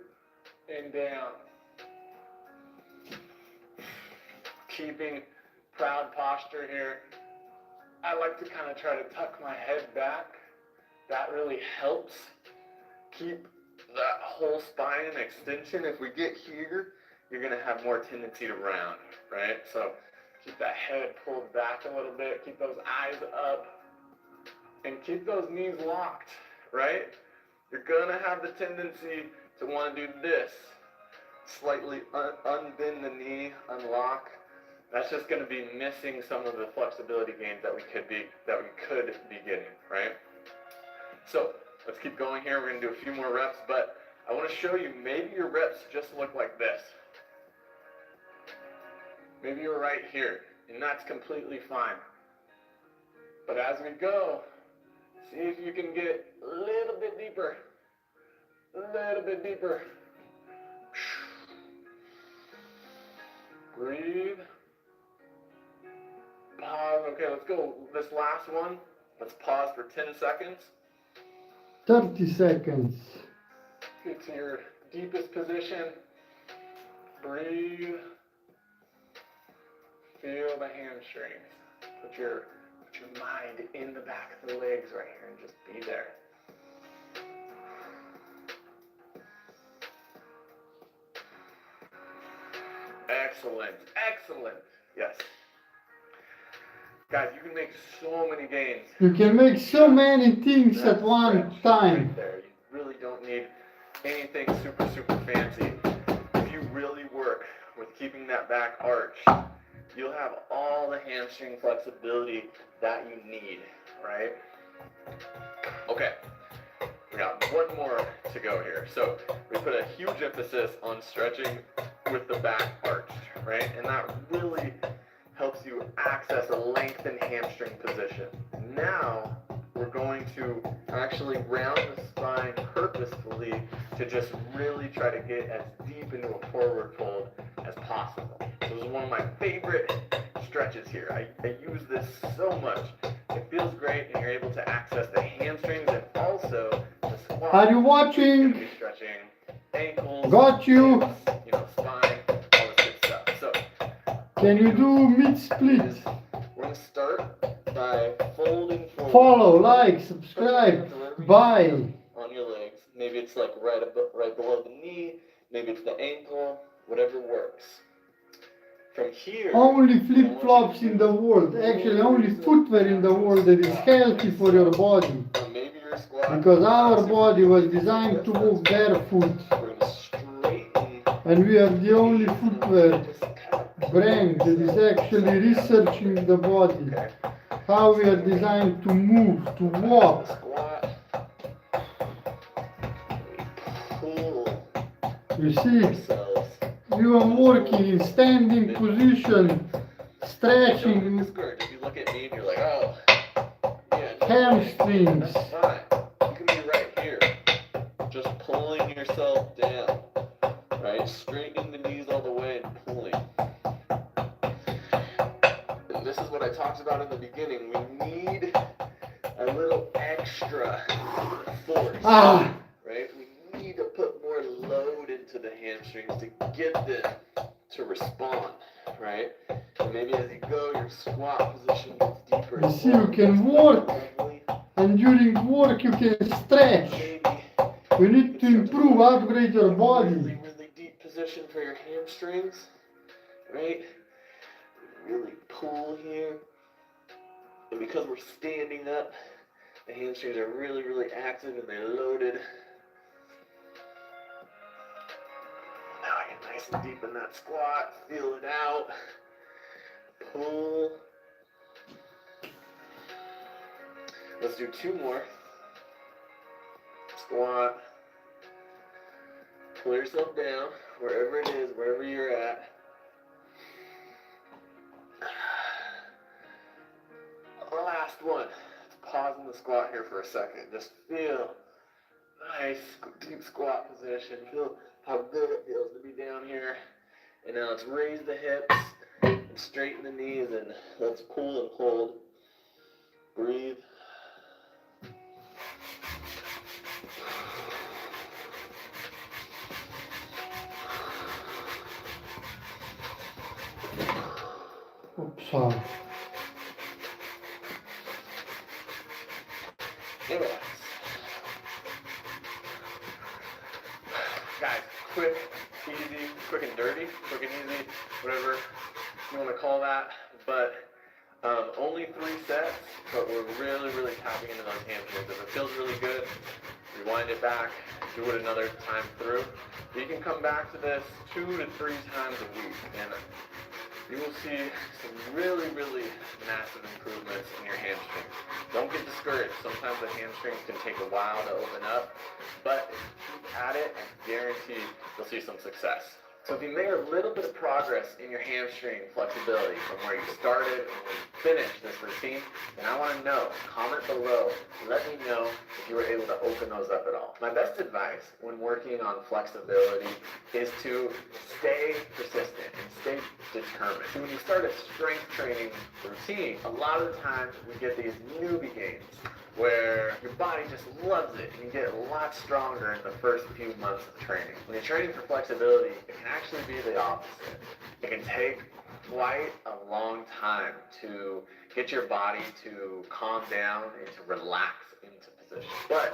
and down. Keeping proud posture here. I like to kind of try to tuck my head back. That really helps keep that whole spine in extension. If we get here, you're going to have more tendency to round, right? So keep that head pulled back a little bit. Keep those eyes up. And keep those knees locked, right? You're going to have the tendency to want to do this. Slightly unbend the knee, unlock. That's just going to be missing some of the flexibility gains that we could be getting, right? So let's keep going here. We're going to do a few more reps, but I want to show you maybe your reps just look like this. Maybe you're right here, and that's completely fine. But as we go, see if you can get a little bit deeper. A little bit deeper. Breathe. Pause. Okay, let's go. This last one, let's pause for 10 seconds. 30 seconds. Get to your deepest position. Breathe. Feel the hamstrings. Put your mind in the back of the legs right here and just be there. Excellent. Excellent. Yes. Guys, you can make so many gains. You can make so many things That at one stretch time. right there. You really don't need anything super, super fancy. If you really work with keeping that back arch, you'll have all the hamstring flexibility that you need, right? Okay, we got one more to go here. So we put a huge emphasis on stretching with the back arch, right? And that really helps you access a lengthened hamstring position. Now we're going to actually round the spine purposefully to just really try to get as deep into a forward fold as possible. So this is one of my favorite stretches here. I use this so much. It feels great, and you're able to access the hamstrings and also the squat. Are you You're watching? gonna be stretching ankles, Got you. hips, spine, all this good stuff. So Can you do mid split? we're gonna start by folding forward. Follow, like, subscribe, buy. On your legs. Maybe it's like right below the knee. Maybe it's the ankle. Whatever works. From here. Only flip flops in the world. Actually, only footwear in the world that is healthy for your body. Maybe your squat. Because our body was designed to move barefoot. We're gonna straighten. And we are the only footwear brand that is actually researching the body. How we are designed to move, to walk. Squat. Pull You see, ourselves. you are working in standing position, Don't stretching discourage. If you look at me and you're like, oh, yeah, no, hamstrings. that's fine. You can be right here, just pulling yourself down, right? Straightening the knees all the way and pulling. And this is what I talked about in the beginning. We need a little extra force, Ah, right? We need to put more load into the hamstrings to get them to respond, right? And maybe as you go, your squat position gets deeper. you see, you can work, and during work you can stretch. Maybe You need to improve, upgrade your body. really, really deep position for your hamstrings, right? Really pull here. And because we're standing up, the hamstrings are really, really active and they're loaded. Now I get nice and deep in that squat, feel it out. Pull. Let's do two more. Squat. Pull yourself down, wherever it is, wherever you're at. Last one. Let's pause in the squat here for a second. Just feel nice, deep squat position. Feel how good it feels to be down here. And now let's raise the hips and straighten the knees and let's pull and hold. Breathe. Oops. And relax. Guys, quick, easy, quick and dirty, quick and easy, whatever you want to call that. But only 3 sets, but we're really, really tapping into those hamstrings. If it feels really good, rewind it back, do it another time through. You can come back to this 2 to 3 times a week, and you will see some really, really massive improvements in your hamstrings. Don't get discouraged. Sometimes the hamstrings can take a while to open up, but if you keep at it, I guarantee you'll see some success. So if you made a little bit of progress in your hamstring flexibility from where you started and where you finished this routine, then I want to know. Comment below. Let me know if you were able to open those up at all. My best advice when working on flexibility is to stay persistent and stay determined. When you start a strength training routine, a lot of the times we get these newbie gains where your body just loves it and you get a lot stronger in the first few months of training. When you're training for flexibility, it can actually be the opposite. It can take quite a long time to get your body to calm down and to relax into position. position. But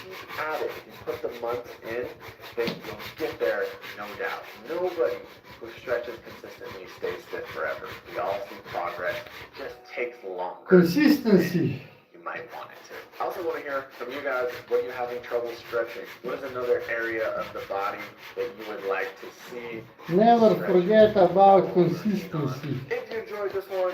keep at it. If you put the months in, then you'll get there, no doubt. Nobody who stretches consistently stays stiff forever. We all see progress. It just takes longer. Consistency. You might want it to. I also want to hear from you guys, what are you having trouble stretching? What is another area of the body that you would like to see? Never stretch forget about all over consistency. If you enjoyed this one,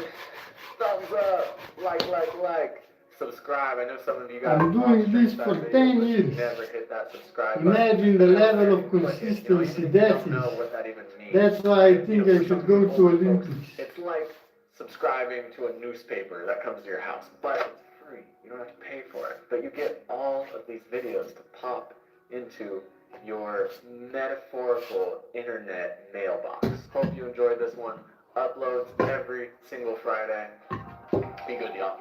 thumbs up, like. Subscribe. I know some of you guys I'm doing watch this that for video, 10 but you years. never hit that subscribe Imagine the button. level of But consistency even if that you don't know is. what that even means. That's why I think I For should some go people, to folks, Olympics. It's like subscribing to a newspaper that comes to your house, but it's free. You don't have to pay for it. But you get all of these videos to pop into your metaphorical internet mailbox. Hope you enjoyed this one. Uploads every single Friday. Be good, y'all.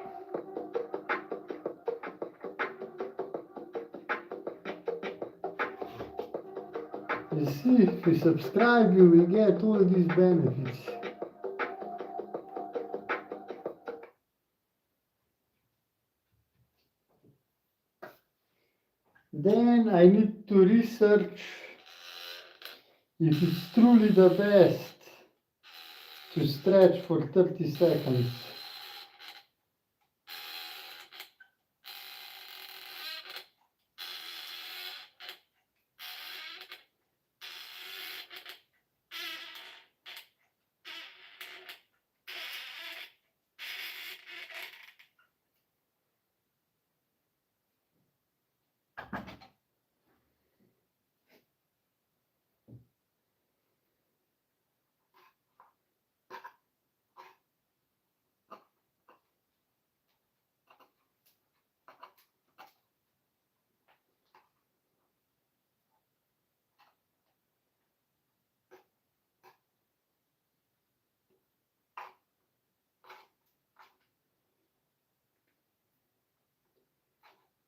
You see, if you subscribe, you will get all these benefits. Then I need to research if it's truly the best to stretch for 30 seconds.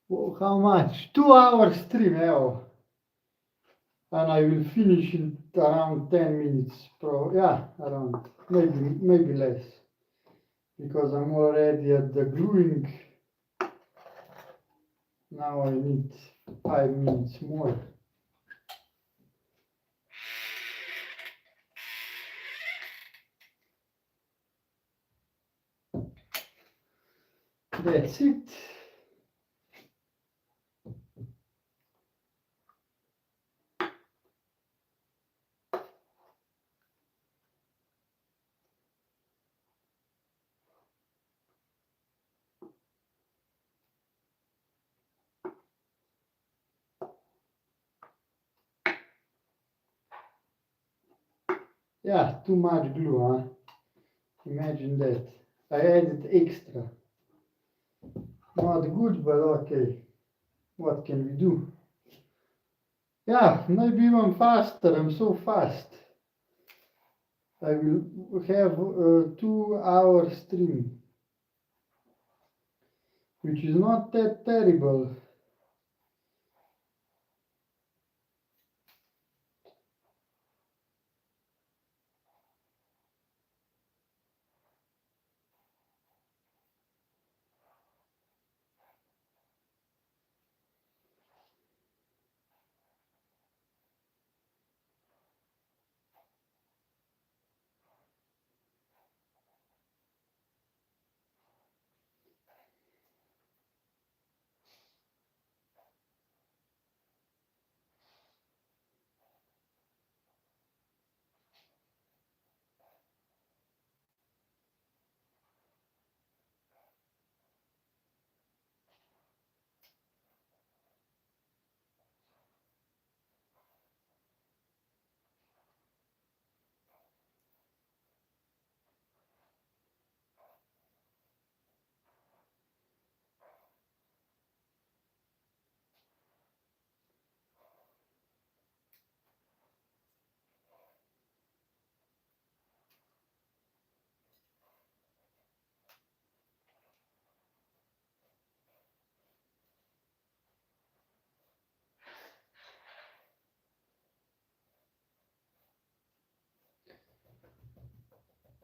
Oh, how much? 2 hours stream, and I will finish in around 10 minutes. Around, maybe less, because I'm already at the gluing. Now I need 5 minutes more. That's it. Yeah, too much glue, huh? Imagine that. I added extra. Not good, but okay. What can we do? Yeah, maybe even faster. I'm so fast. I will have a 2 hour stream, which is not that terrible.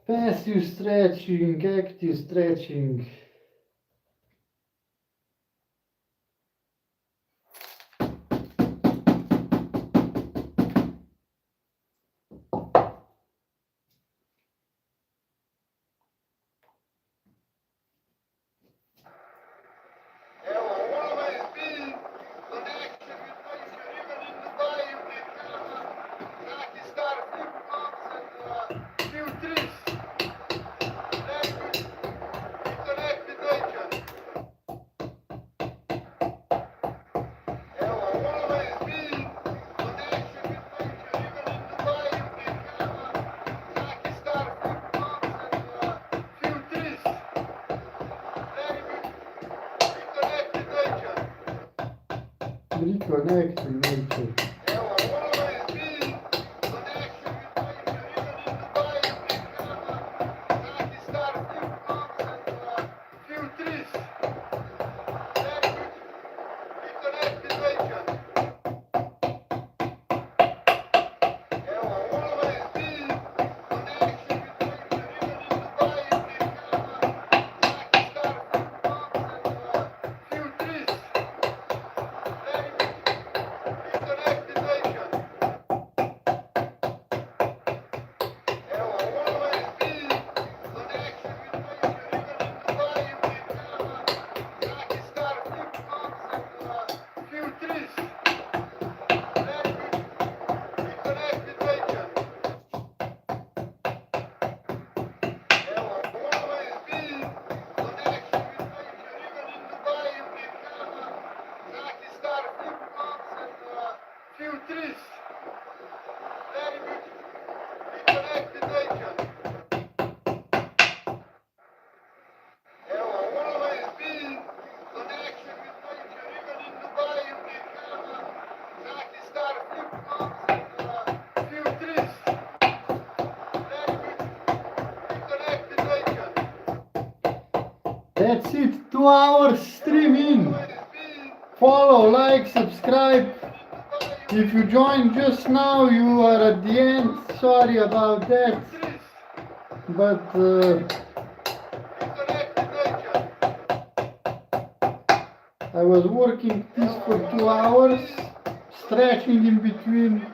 Passive stretching, active stretching. reconnect with nature. That's it, 2 hours streaming. Follow, like, subscribe. If you joined just now, you are at the end. Sorry about that. But I was working this for 2 hours, stretching in between.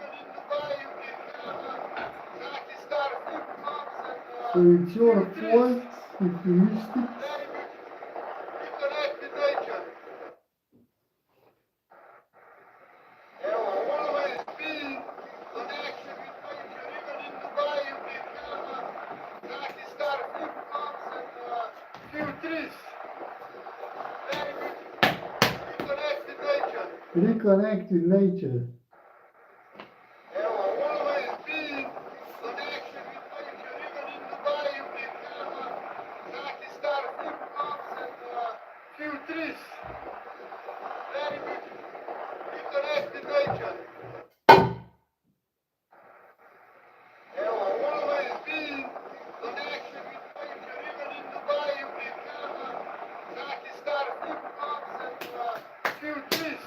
So it's your fault if you missed it. Reconnect with nature.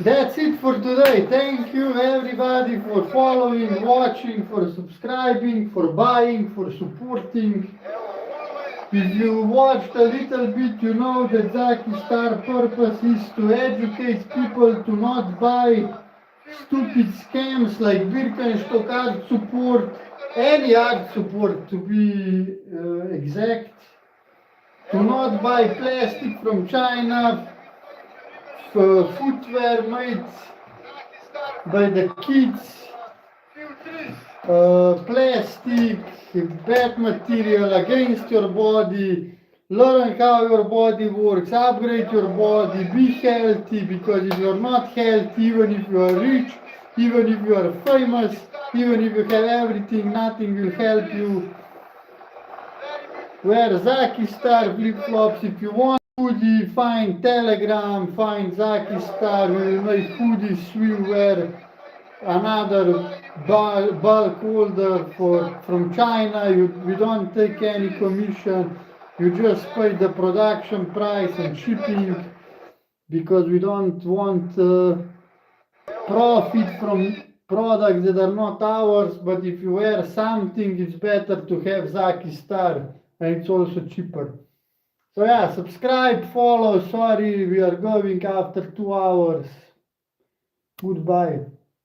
That's it for today. Thank you everybody for following, watching, for subscribing, for buying, for supporting. If you watched a little bit, you know that Zaki Star purpose is to educate people to not buy stupid scams like Birkenstock art support, any art support to be exact. To not buy plastic from China, footwear made by the kids, plastic, bad material against your body. Learn how your body works, upgrade your body, be healthy, because if you're not healthy, even if you are rich, even if you are famous, even if you have everything, nothing will help you. Wear Zaki Star flip-flops. If you want hoodie, find Telegram, find Zaki Star, we will make hoodies, we will wear another bulk order from China. We don't take any commission, you just pay the production price and shipping, because we don't want profit from products that are not ours. But if you wear something, it's better to have Zaki Star, and it's also cheaper. So yeah, subscribe, follow. Sorry, we are going after 2 hours. Goodbye.